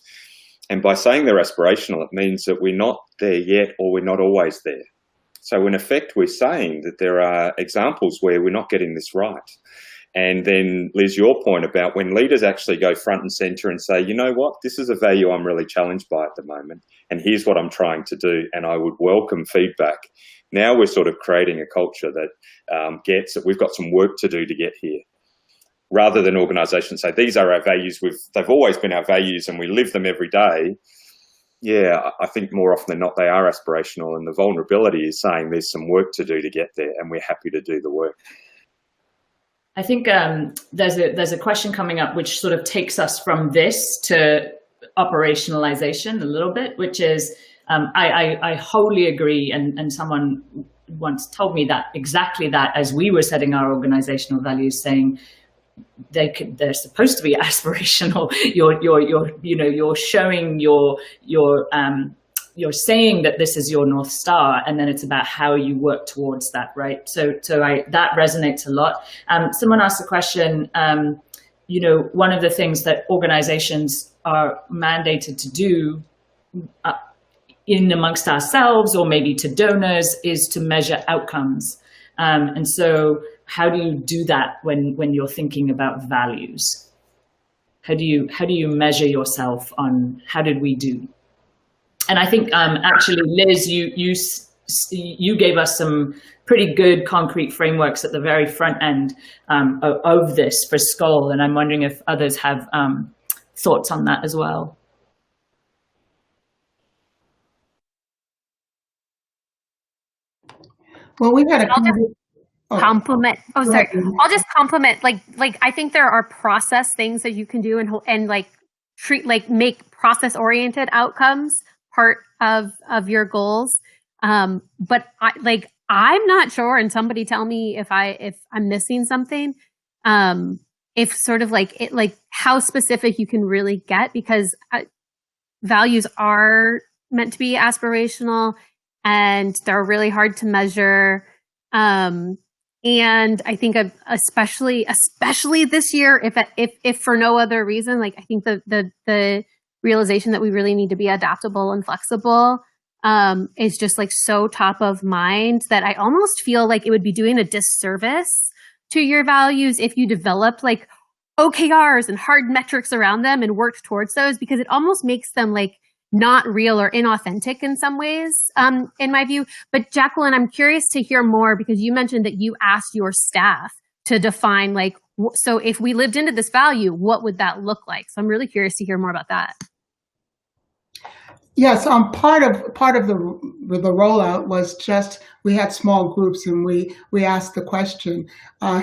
And by saying they're aspirational, it means that we're not there yet or we're not always there. So in effect, we're saying that there are examples where we're not getting this right. And then, Liz, your point about when leaders actually go front and centre and say, you know what, this is a value I'm really challenged by at the moment, and here's what I'm trying to do, and I would welcome feedback. Now we're sort of creating a culture that gets that we've got some work to do to get here. Rather than organisations say, these are our values, they've always been our values and we live them every day. Yeah, I think more often than not, they are aspirational, and the vulnerability is saying there's some work to do to get there, and we're happy to do the work. I think there's a question coming up which sort of takes us from this to operationalization a little bit, which is I wholly agree, and someone once told me that exactly that as we were setting our organizational values, saying they're supposed to be aspirational. You're showing you're saying that this is your North Star, and then it's about how you work towards that, right? So that resonates a lot. Someone asked a question, one of the things that organizations are mandated to do in amongst ourselves or maybe to donors is to measure outcomes. And so how do you do that when you're thinking about values? How do you measure yourself on how did we do? And I think actually, Liz, you gave us some pretty good concrete frameworks at the very front end of this for Skoll, and I'm wondering if others have thoughts on that as well. Well, we had a compliment. Oh, sorry. I'll just compliment. Like I think there are process things that you can do and make process oriented outcomes part of your goals. But I'm not sure, and somebody tell me if I'm missing something. If sort of how specific you can really get, because values are meant to be aspirational and they're really hard to measure. And I think especially this year, if for no other reason, I think the realization that we really need to be adaptable and flexible is just like so top of mind that I almost feel like it would be doing a disservice to your values if you developed like OKRs and hard metrics around them and worked towards those, because it almost makes them like not real or inauthentic in some ways, in my view. But Jacqueline, I'm curious to hear more, because you mentioned that you asked your staff to define like, so if we lived into this value, what would that look like? So I'm really curious to hear more about that. Yes, part of the rollout was just we had small groups, and we asked the question.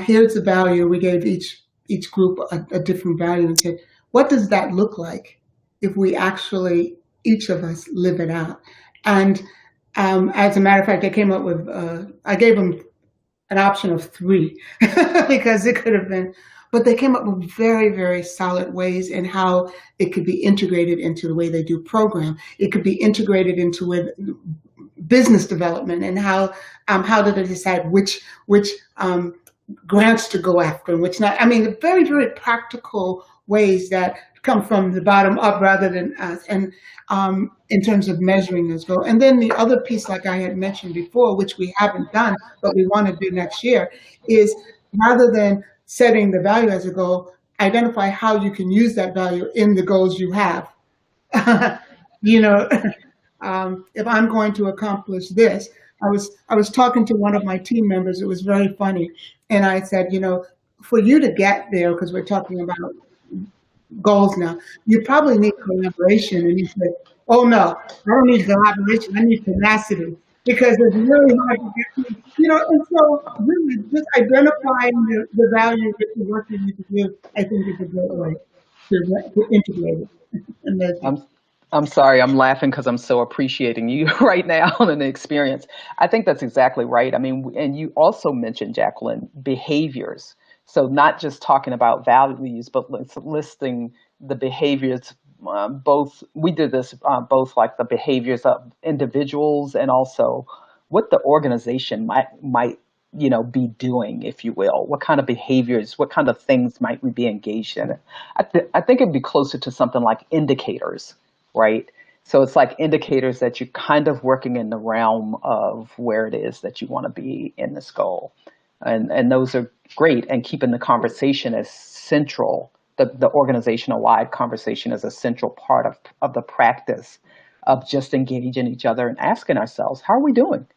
Here's the value. We gave each group a different value and said, what does that look like if we actually each of us live it out? And as a matter of fact, I came up with I gave them an option of 3 because it could have been. But they came up with very, very solid ways in how it could be integrated into the way they do program. It could be integrated into with business development, and how do they decide which grants to go after and which not. I mean, very, very practical ways that come from the bottom up rather than us, and in terms of measuring those goals. And then the other piece, like I had mentioned before, which we haven't done, but we want to do next year, is rather than setting the value as a goal, identify how you can use that value in the goals you have. You know, if I'm going to accomplish this, I was talking to one of my team members. It was very funny, and I said, you know, for you to get there, because we're talking about goals now, you probably need collaboration. And he said, oh no, I don't need collaboration. I need tenacity, because it's really hard to get, you know. And so really just identifying the value that you're working to give, I think, is a great way to integrate it. I'm sorry, I'm laughing because I'm so appreciating you right now and the experience. I think that's exactly right. I mean, and you also mentioned, Jacqueline, behaviors. So not just talking about values, but listing the behaviors. Both we did this, both like the behaviors of individuals and also what the organization might be doing, if you will. What kind of behaviors, what kind of things might we be engaged in? I think it'd be closer to something like indicators, right? So it's like indicators that you're kind of working in the realm of where it is that you want to be in this goal. And those are great, and keeping the conversation as central, the organizational-wide conversation is a central part of the practice of just engaging each other and asking ourselves, how are we doing?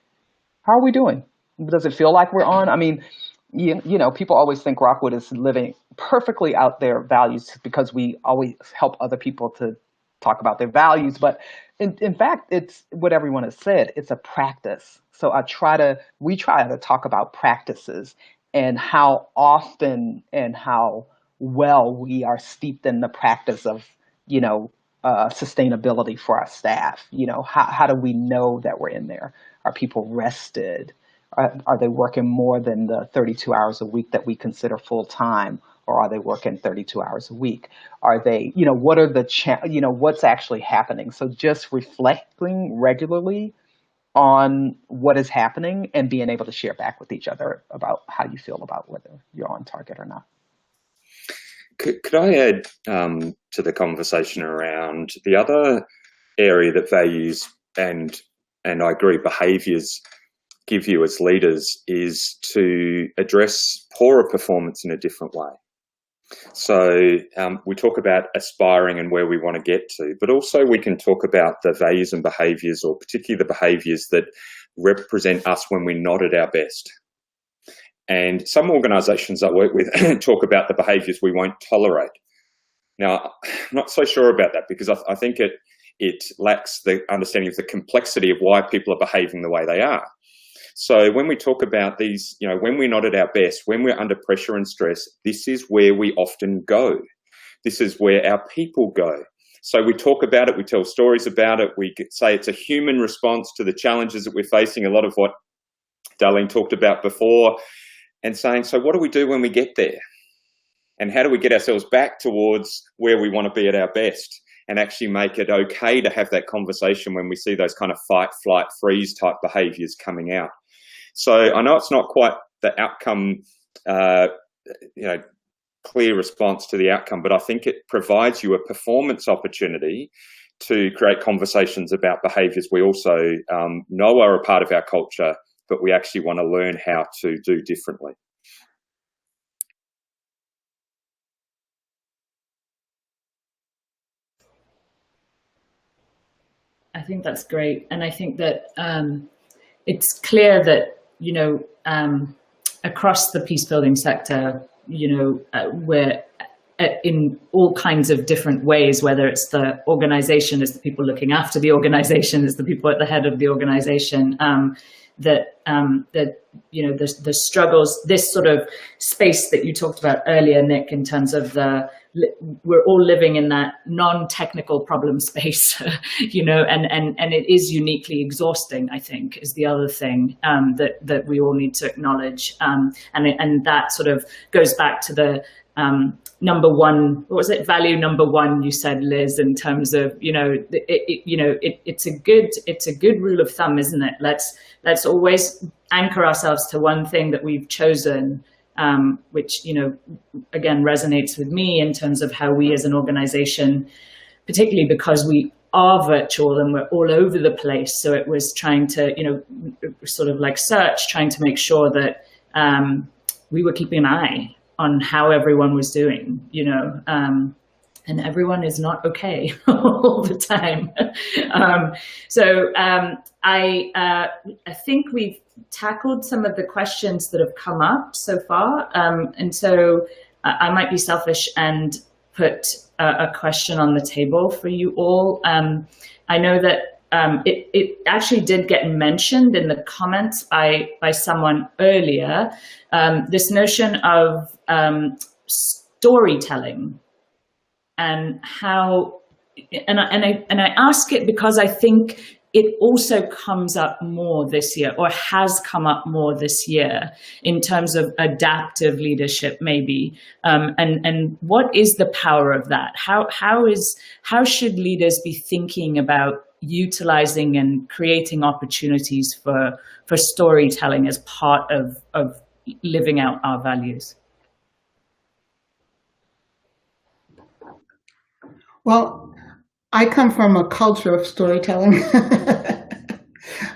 How are we doing? Does it feel like we're on? I mean, you know, people always think Rockwood is living perfectly out their values because we always help other people to talk about their values. But in fact, it's what everyone has said. It's a practice. So we try to talk about practices and how often and how well we are steeped in the practice of, sustainability for our staff. You know, how do we know that we're in there? Are people rested? Are they working more than the 32 hours a week that we consider full time? Or are they working 32 hours a week? Are they, what are what's actually happening? So just reflecting regularly on what is happening and being able to share back with each other about how you feel about whether you're on target or not. Could I add to the conversation around the other area that values and I agree behaviours give you as leaders is to address poorer performance in a different way. So we talk about aspiring and where we want to get to, but also we can talk about the values and behaviours, or particularly the behaviours that represent us when we're not at our best. And some organisations I work with talk about the behaviours we won't tolerate. Now, I'm not so sure about that, because I think it lacks the understanding of the complexity of why people are behaving the way they are. So when we talk about these, when we're not at our best, when we're under pressure and stress, this is where we often go. This is where our people go. So we talk about it, we tell stories about it, we say it's a human response to the challenges that we're facing, a lot of what Darlene talked about before, and saying, so what do we do when we get there? And how do we get ourselves back towards where we want to be at our best? And actually make it okay to have that conversation when we see those kind of fight, flight, freeze type behaviours coming out. So I know it's not quite the outcome, clear response to the outcome, but I think it provides you a performance opportunity to create conversations about behaviours we also know are a part of our culture, but we actually want to learn how to do differently. I think that's great. And I think that it's clear that, across the peace building sector, we're in all kinds of different ways, whether it's the organization, it's the people looking after the organization, it's the people at the head of the organization, the struggles, this sort of space that you talked about earlier, Nick, in terms of we're all living in that non-technical problem space, and it is uniquely exhausting, I think, is the other thing that we all need to acknowledge. And that sort of goes back to the number one, what was it? Value number one, you said, Liz, in terms of, it's a good rule of thumb, isn't it? Let's always anchor ourselves to one thing that we've chosen, which, again, resonates with me in terms of how we as an organization, particularly because we are virtual and we're all over the place. So it was trying to, sort of like trying to make sure that we were keeping an eye on how everyone was doing, and everyone is not okay all the time. I think we've tackled some of the questions that have come up so far. And so I might be selfish and put a question on the table for you all. I know that it actually did get mentioned in the comments by someone earlier, this notion of storytelling and how, and I ask it because I think it also comes up more this year, or has come up more this year, in terms of adaptive leadership, maybe. And what is the power of that? How should leaders be thinking about utilizing and creating opportunities for storytelling as part of living out our values? Well, I come from a culture of storytelling,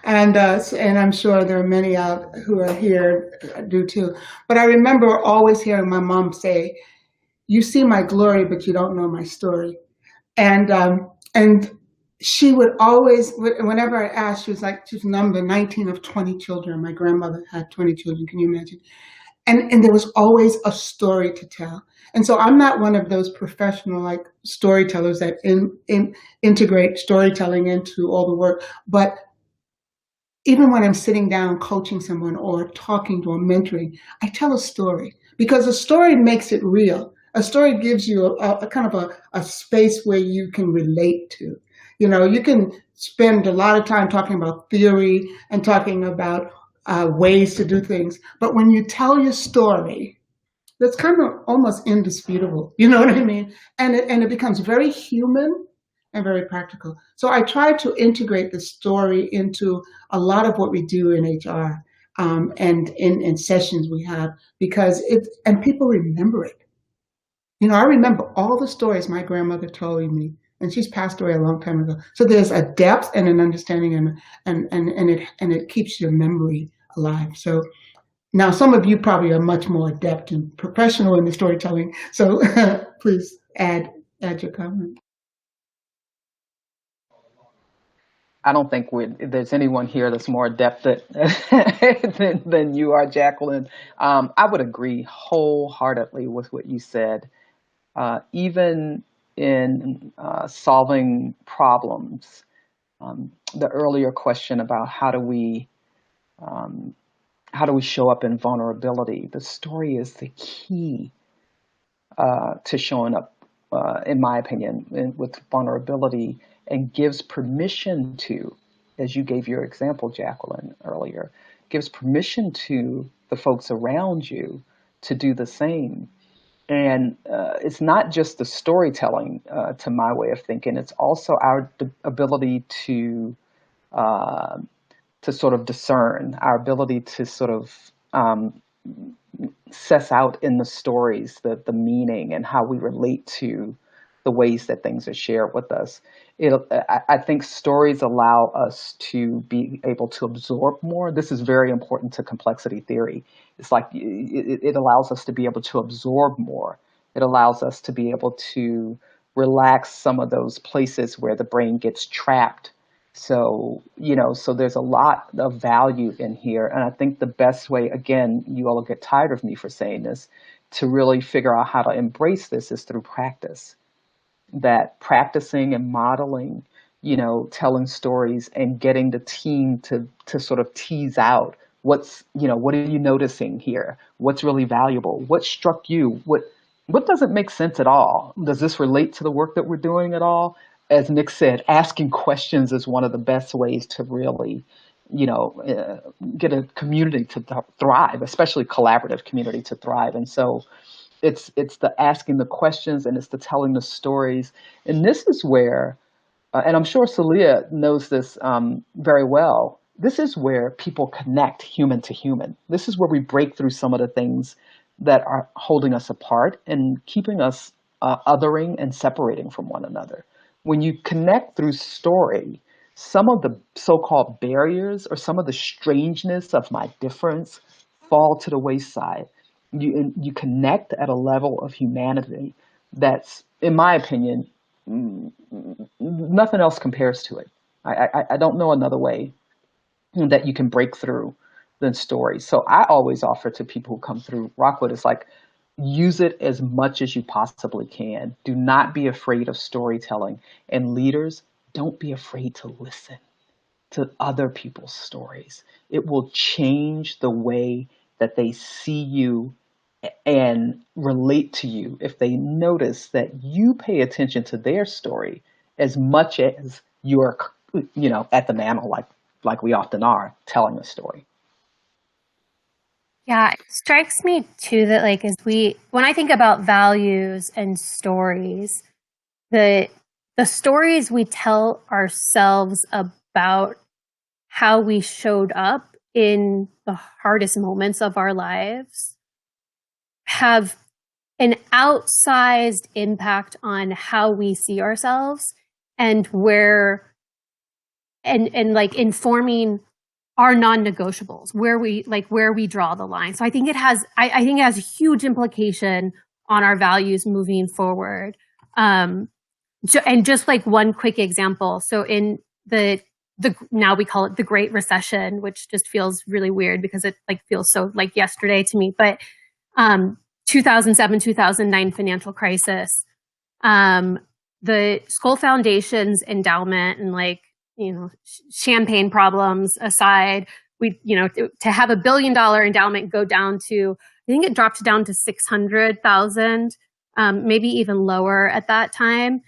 and I'm sure there are many out who are here do too. But I remember always hearing my mom say, "You see my glory, but you don't know my story." And she would always, whenever I asked, she was number 19 of 20 children. My grandmother had 20 children. Can you imagine? And there was always a story to tell. And so I'm not one of those professional storytellers that integrate storytelling into all the work. But even when I'm sitting down coaching someone or talking to or mentoring, I tell a story, because a story makes it real. A story gives you a kind of a space where you can relate to. You can spend a lot of time talking about theory and talking about ways to do things. But when you tell your story, that's kind of almost indisputable. You know what I mean? And it becomes very human and very practical. So I try to integrate the story into a lot of what we do in HR and in sessions we have, because and people remember it. I remember all the stories my grandmother told me, and she's passed away a long time ago. So there's a depth and an understanding, and it keeps your memory alive. So now some of you probably are much more adept and professional in the storytelling. So please add your comment. I don't think there's anyone here that's more adept than you are, Jacqueline. I would agree wholeheartedly with what you said. Even in solving problems, the earlier question about how do we show up in vulnerability, the story is the key to showing up, in my opinion, with vulnerability, and gives permission to, as you gave your example, Jacqueline, earlier, gives permission to the folks around you to do the same. And it's not just the storytelling, to my way of thinking, it's also our ability to sort of discern, our ability to sort of sets out in the stories, the meaning and how we relate to the ways that things are shared with us. I think stories allow us to be able to absorb more. This is very important to complexity theory. It's like it allows us to be able to absorb more. It allows us to be able to relax some of those places where the brain gets trapped. So, so there's a lot of value in here. And I think the best way, again, you all will get tired of me for saying this, to really figure out how to embrace this is through practice. That practicing and modeling, telling stories and getting the team to sort of tease out what are you noticing here? What's really valuable? What struck you? What doesn't make sense at all? Does this relate to the work that we're doing at all? As Nick said, asking questions is one of the best ways to really, get a community to thrive, especially collaborative community to thrive. And so it's the asking the questions and it's the telling the stories. And this is where, and I'm sure Celia knows this very well, this is where people connect human to human. This is where we break through some of the things that are holding us apart and keeping us othering and separating from one another. When you connect through story, some of the so-called barriers or some of the strangeness of my difference fall to the wayside. You connect at a level of humanity that's, in my opinion, nothing else compares to it. I don't know another way that you can break through than stories. So I always offer to people who come through Rockwood, it's like, use it as much as you possibly can. Do not be afraid of storytelling. And leaders, don't be afraid to listen to other people's stories. It will change the way that they see you and relate to you if they notice that you pay attention to their story as much as you are, at the mantle, like we often are, telling a story. Yeah, it strikes me too that when I think about values and stories, the stories we tell ourselves about how we showed up in the hardest moments of our lives have an outsized impact on how we see ourselves and informing our non-negotiables, where we draw the line. So I think it has a huge implication on our values moving forward. And just like one quick example. So in now we call it the Great Recession, which just feels really weird because it feels so like yesterday to me. But 2007, 2009 financial crisis, the Skoll Foundation's endowment and champagne problems aside, to have $1 billion endowment go down to, I think it dropped down to 600,000, maybe even lower at that time.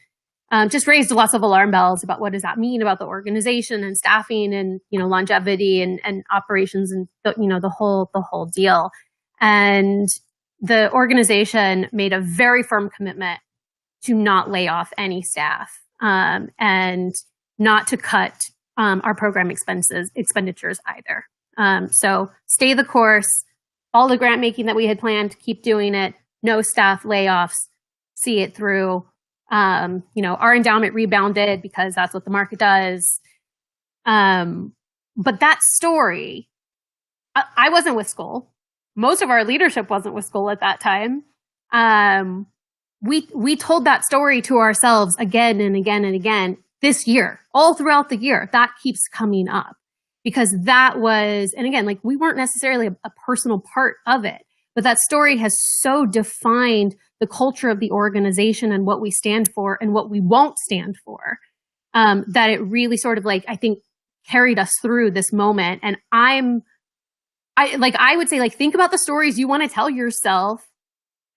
Just raised lots of alarm bells about what does that mean about the organization and staffing and, longevity and operations and the whole deal. And the organization made a very firm commitment to not lay off any staff, and not to cut our program expenditures either. So stay the course, all the grant making that we had planned, keep doing it, no staff layoffs, see it through. Our endowment rebounded because that's what the market does. But that story, I wasn't with Skoll. Most of our leadership wasn't with Skoll at that time. We told that story to ourselves again and again and again this year, all throughout the year. That keeps coming up because that was, and again, we weren't necessarily a personal part of it, but that story has so defined the culture of the organization and what we stand for and what we won't stand for, that it really sort of I think carried us through this moment. And I would say think about the stories you want to tell yourself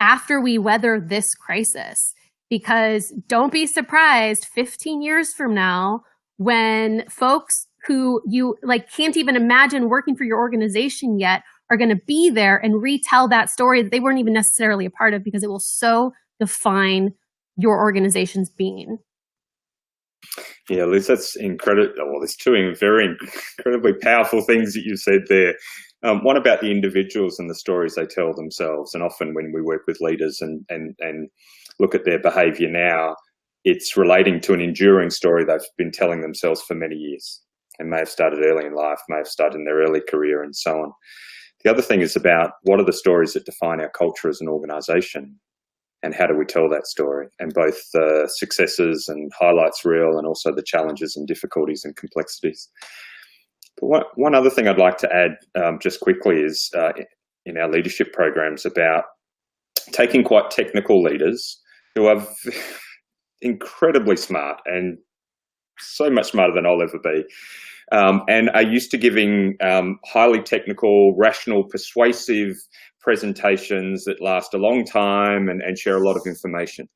after we weather this crisis, because don't be surprised 15 years from now when folks who you can't even imagine working for your organization yet are going to be there and retell that story that they weren't even necessarily a part of, because it will so define your organization's being. Yeah, Liz, that's incredible. Well, there's two very incredibly powerful things that you said there. One about the individuals and the stories they tell themselves. And often when we work with leaders and look at their behaviour now, it's relating to an enduring story they've been telling themselves for many years, and may have started early in life, may have started in their early career, and so on. The other thing is about what are the stories that define our culture as an organisation, and how do we tell that story? And both the successes and highlights reel, and also the challenges and difficulties and complexities. But one other thing I'd like to add just quickly is in our leadership programs about taking quite technical leaders who are incredibly smart and so much smarter than I'll ever be, and are used to giving highly technical, rational, persuasive presentations that last a long time and share a lot of information.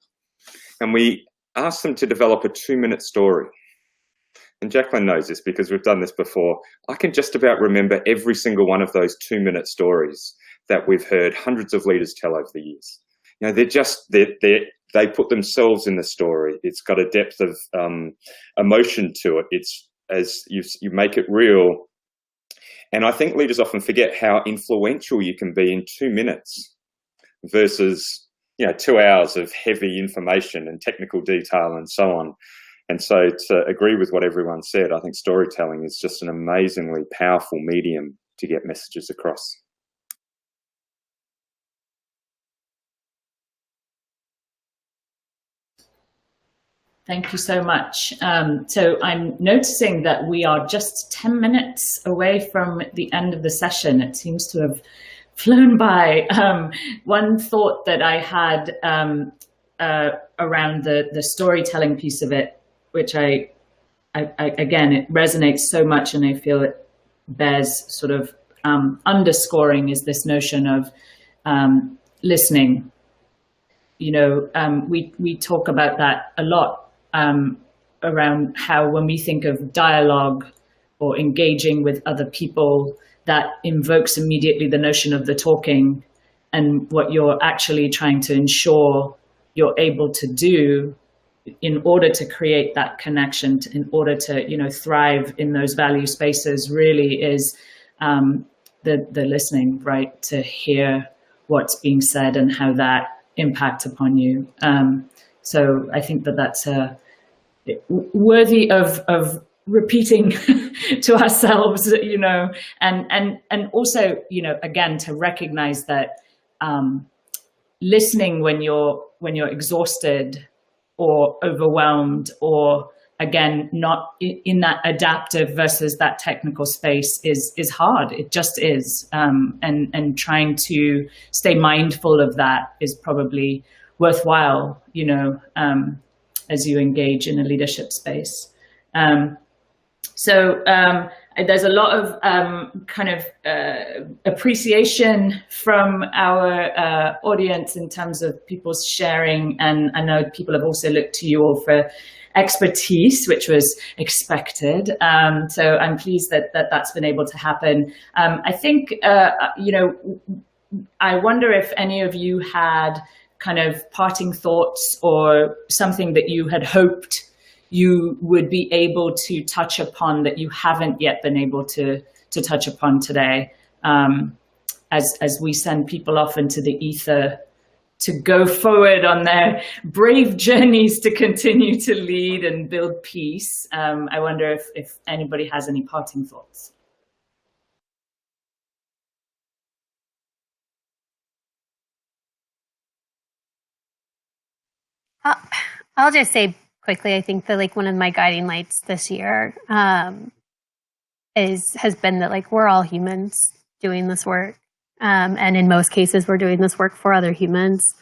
And we ask them to develop a 2-minute story. And Jacqueline knows this because we've done this before. I can just about remember every single one of those 2-minute stories that we've heard hundreds of leaders tell over the years. You know, they put themselves in the story. It's got a depth of emotion to it. It's as you make it real. And I think leaders often forget how influential you can be in 2 minutes versus, 2 hours of heavy information and technical detail and so on. And so to agree with what everyone said, I think storytelling is just an amazingly powerful medium to get messages across. Thank you so much. So I'm noticing that we are just 10 minutes away from the end of the session. It seems to have flown by. One thought that I had around the storytelling piece of it, which I again, it resonates so much, and I feel it bears sort of underscoring, is this notion of listening. We talk about that a lot. Around how when we think of dialogue or engaging with other people, that invokes immediately the notion of the talking, and what you're actually trying to ensure you're able to do in order to create that connection, in order to thrive in those value spaces, really is the listening, right? To hear what's being said and how that impacts upon you. So I think that's worthy of repeating to ourselves, and also, again, to recognize that listening when you're exhausted or overwhelmed, or again, not in that adaptive versus that technical space is hard. It just is. And trying to stay mindful of that is probably worthwhile, as you engage in a leadership space. So there's a lot of appreciation from our audience in terms of people's sharing, and I know people have also looked to you all for expertise, which was expected. So I'm pleased that that's been able to happen. I think, I wonder if any of you had kind of parting thoughts or something that you had hoped you would be able to touch upon that you haven't yet been able to touch upon today, as we send people off into the ether to go forward on their brave journeys to continue to lead and build peace. I wonder if anybody has any parting thoughts. I'll just say quickly, I think that one of my guiding lights this year has been that we're all humans doing this work, and in most cases we're doing this work for other humans,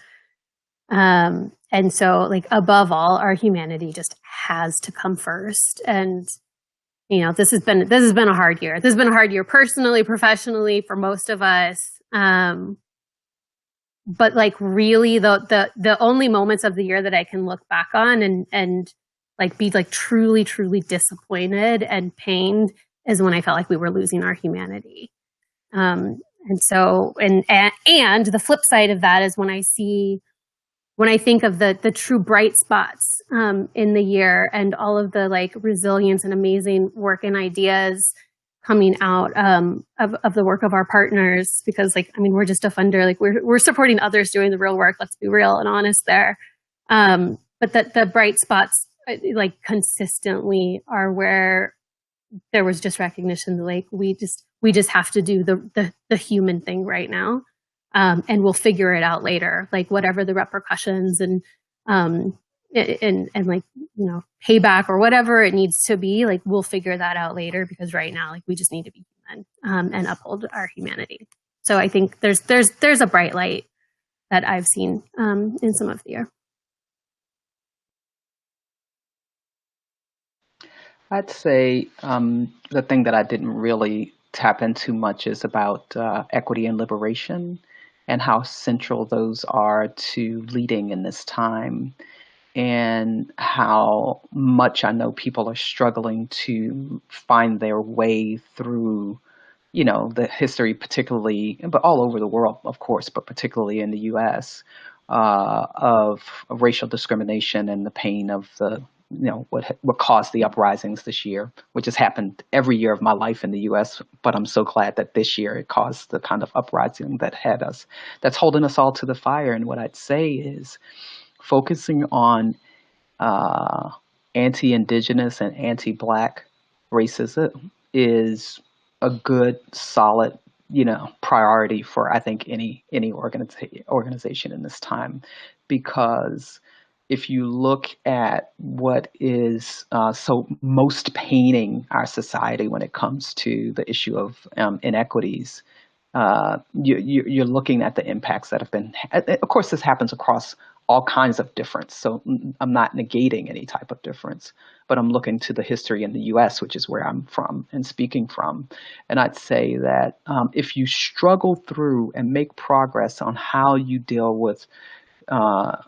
and so above all, our humanity just has to come first. And this has been a hard year. This has been a hard year personally, professionally, for most of us. But really the only moments of the year that I can look back on and be truly, truly disappointed and pained is when I felt like we were losing our humanity. And so, and the flip side of that is when I think of the true bright spots in the year, and all of the resilience and amazing work and ideas coming out of the work of our partners, because like, I mean, we're just a funder, like we're supporting others doing the real work. Let's be real and honest there. But that the bright spots like consistently are where there was just recognition that like we just have to do the human thing right now, and we'll figure it out later, like whatever the repercussions and like, you know, payback or whatever it needs to be, like we'll figure that out later, because right now like we just need to be human and uphold our humanity. So I think there's a bright light that I've seen in some of the year. I'd say the thing that I didn't really tap into much is about equity and liberation, and how central those are to leading in this time, and how much I know people are struggling to find their way through, you know, the history, particularly, but all over the world, of course, but particularly in the U.S., of racial discrimination and the pain of the, you know, what caused the uprisings this year, which has happened every year of my life in the U.S. But I'm so glad that this year it caused the kind of uprising that's holding us all to the fire. And what I'd say is focusing on anti-Indigenous and anti-Black racism is a good, solid, you know, priority for, I think, any organization in this time, because if you look at what is so most paining our society when it comes to the issue of inequities, you're looking at the impacts that have been. Of course, this happens across all kinds of difference. So I'm not negating any type of difference, but I'm looking to the history in the U.S., which is where I'm from and speaking from. And I'd say that if you struggle through and make progress on how you deal with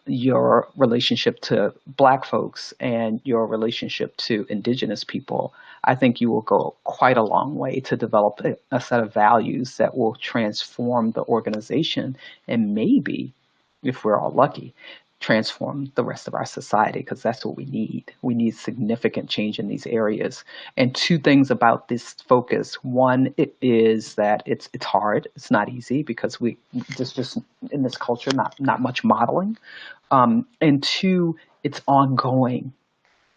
your relationship to Black folks and your relationship to Indigenous people, I think you will go quite a long way to develop a set of values that will transform the organization, and maybe, if we're all lucky, transform the rest of our society, because that's what we need. We need significant change in these areas. And two things about this focus. One, it is that it's hard. It's not easy, because there's just in this culture not much modeling. And two, it's ongoing.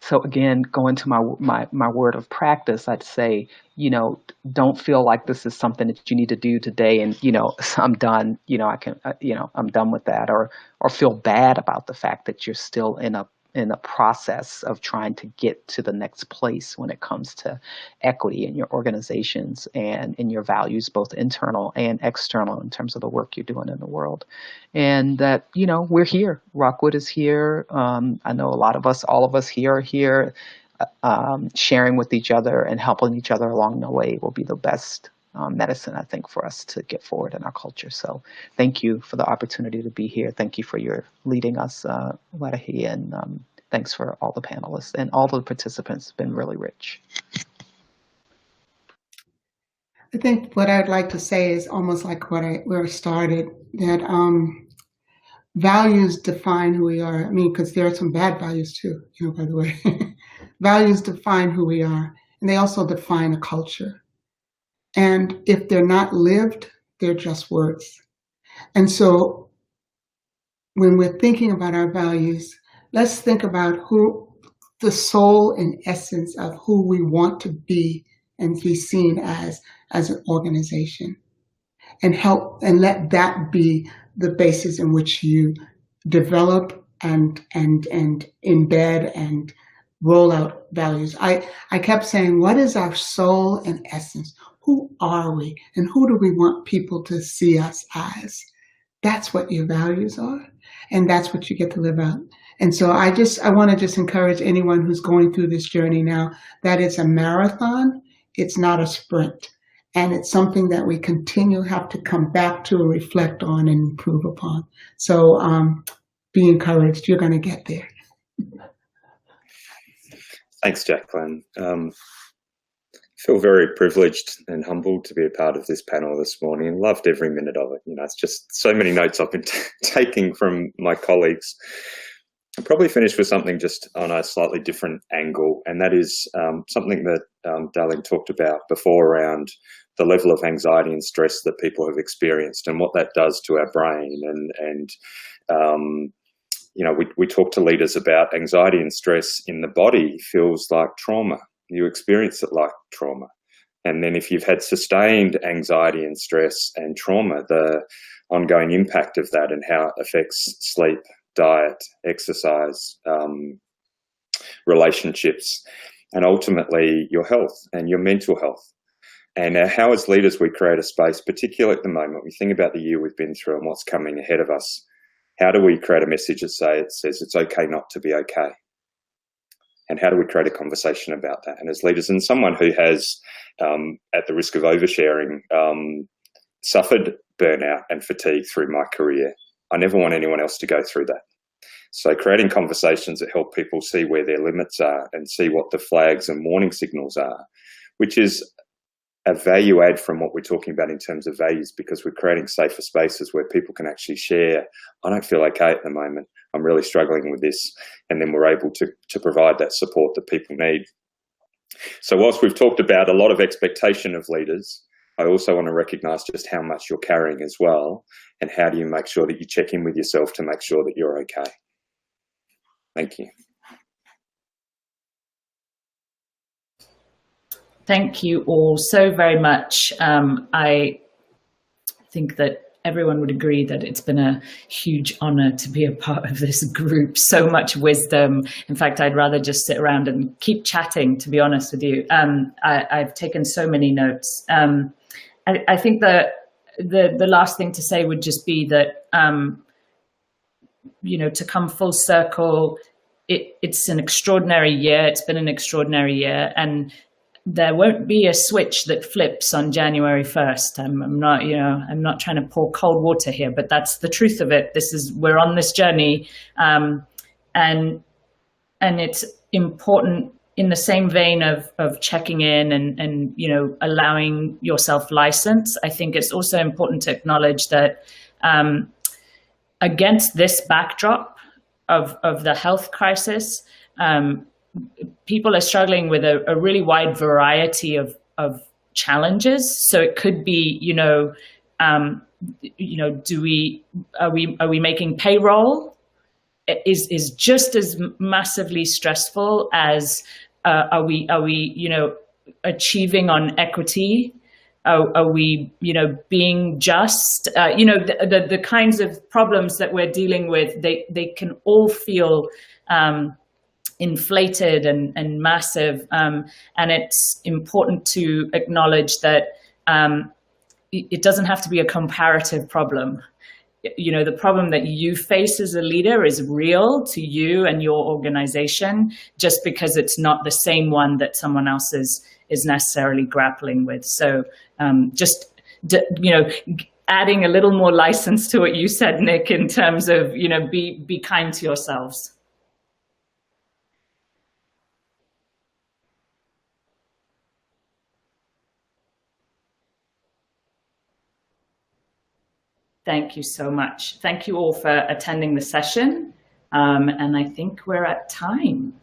So again, going to my word of practice, I'd say, you know, don't feel like this is something that you need to do today and, you know, I'm done, you know, I'm done with that, or feel bad about the fact that you're still in a process of trying to get to the next place when it comes to equity in your organizations and in your values, both internal and external, in terms of the work you're doing in the world. And that, you know, we're here. Rockwood is here. I know all of us here are here. Sharing with each other and helping each other along the way will be the best medicine, I think, for us to get forward in our culture. So thank you for the opportunity to be here. Thank you for your leading us, Wadahi, and thanks for all the panelists and all the participants. It's been really rich. I think what I'd like to say is almost like where I started, that values define who we are. I mean, because there are some bad values too, you know, by the way. Values define who we are, and they also define a culture. And if they're not lived, they're just words. And so when we're thinking about our values, let's think about who the soul and essence of who we want to be and be seen as an organization, and let that be the basis in which you develop and embed and roll out values. I kept saying, what is our soul and essence? Who are we? And who do we want people to see us as? That's what your values are. And that's what you get to live out. And so I want to just encourage anyone who's going through this journey now that it's a marathon. It's not a sprint. And it's something that we have to come back to, reflect on, and improve upon. So be encouraged. You're going to get there. Thanks, Jacqueline. I feel very privileged and humbled to be a part of this panel this morning, and loved every minute of it. You know, it's just so many notes I've been taking from my colleagues. I'll probably finish with something just on a slightly different angle, and that is something that Darlene talked about before around the level of anxiety and stress that people have experienced and what that does to our brain. And we talk to leaders about anxiety and stress in the body feels like trauma. You experience it like trauma. And then if you've had sustained anxiety and stress and trauma, the ongoing impact of that and how it affects sleep, diet, exercise, relationships, and ultimately your health and your mental health. And how as leaders we create a space, particularly at the moment, we think about the year we've been through and what's coming ahead of us. How do we create a message that says it's okay not to be okay? And how do we create a conversation about that? And as leaders, and someone who has, at the risk of oversharing, suffered burnout and fatigue through my career, I never want anyone else to go through that. So creating conversations that help people see where their limits are and see what the flags and warning signals are, which is a value add from what we're talking about in terms of values, because we're creating safer spaces where people can actually share, I don't feel okay at the moment, I'm really struggling with this, and then we're able to provide that support that people need. So whilst we've talked about a lot of expectation of leaders, I also want to recognise just how much you're carrying as well, and how do you make sure that you check in with yourself to make sure that you're okay. Thank you. Thank you all so very much. I think that everyone would agree that it's been a huge honor to be a part of this group. So much wisdom. In fact, I'd rather just sit around and keep chatting, to be honest with you. I've taken so many notes. I think that the last thing to say would just be that, to come full circle, it's an extraordinary year. It's been an extraordinary year. And there won't be a switch that flips on January 1st. I'm not trying to pour cold water here, but that's the truth of it. We're on this journey, and it's important in the same vein of checking in and allowing yourself license. I think it's also important to acknowledge that against this backdrop of the health crisis, people are struggling with a really wide variety of challenges. So it could be, are we making payroll? Is just as massively stressful as are we achieving on equity? Are we being just? The kinds of problems that we're dealing with, they can all feel inflated and massive, and it's important to acknowledge that it doesn't have to be a comparative problem. The problem that you face as a leader is real to you and your organization, just because it's not the same one that someone else is necessarily grappling with. So adding a little more license to what you said, Nick, in terms of be kind to yourselves. Thank you so much. Thank you all for attending the session. And I think we're at time.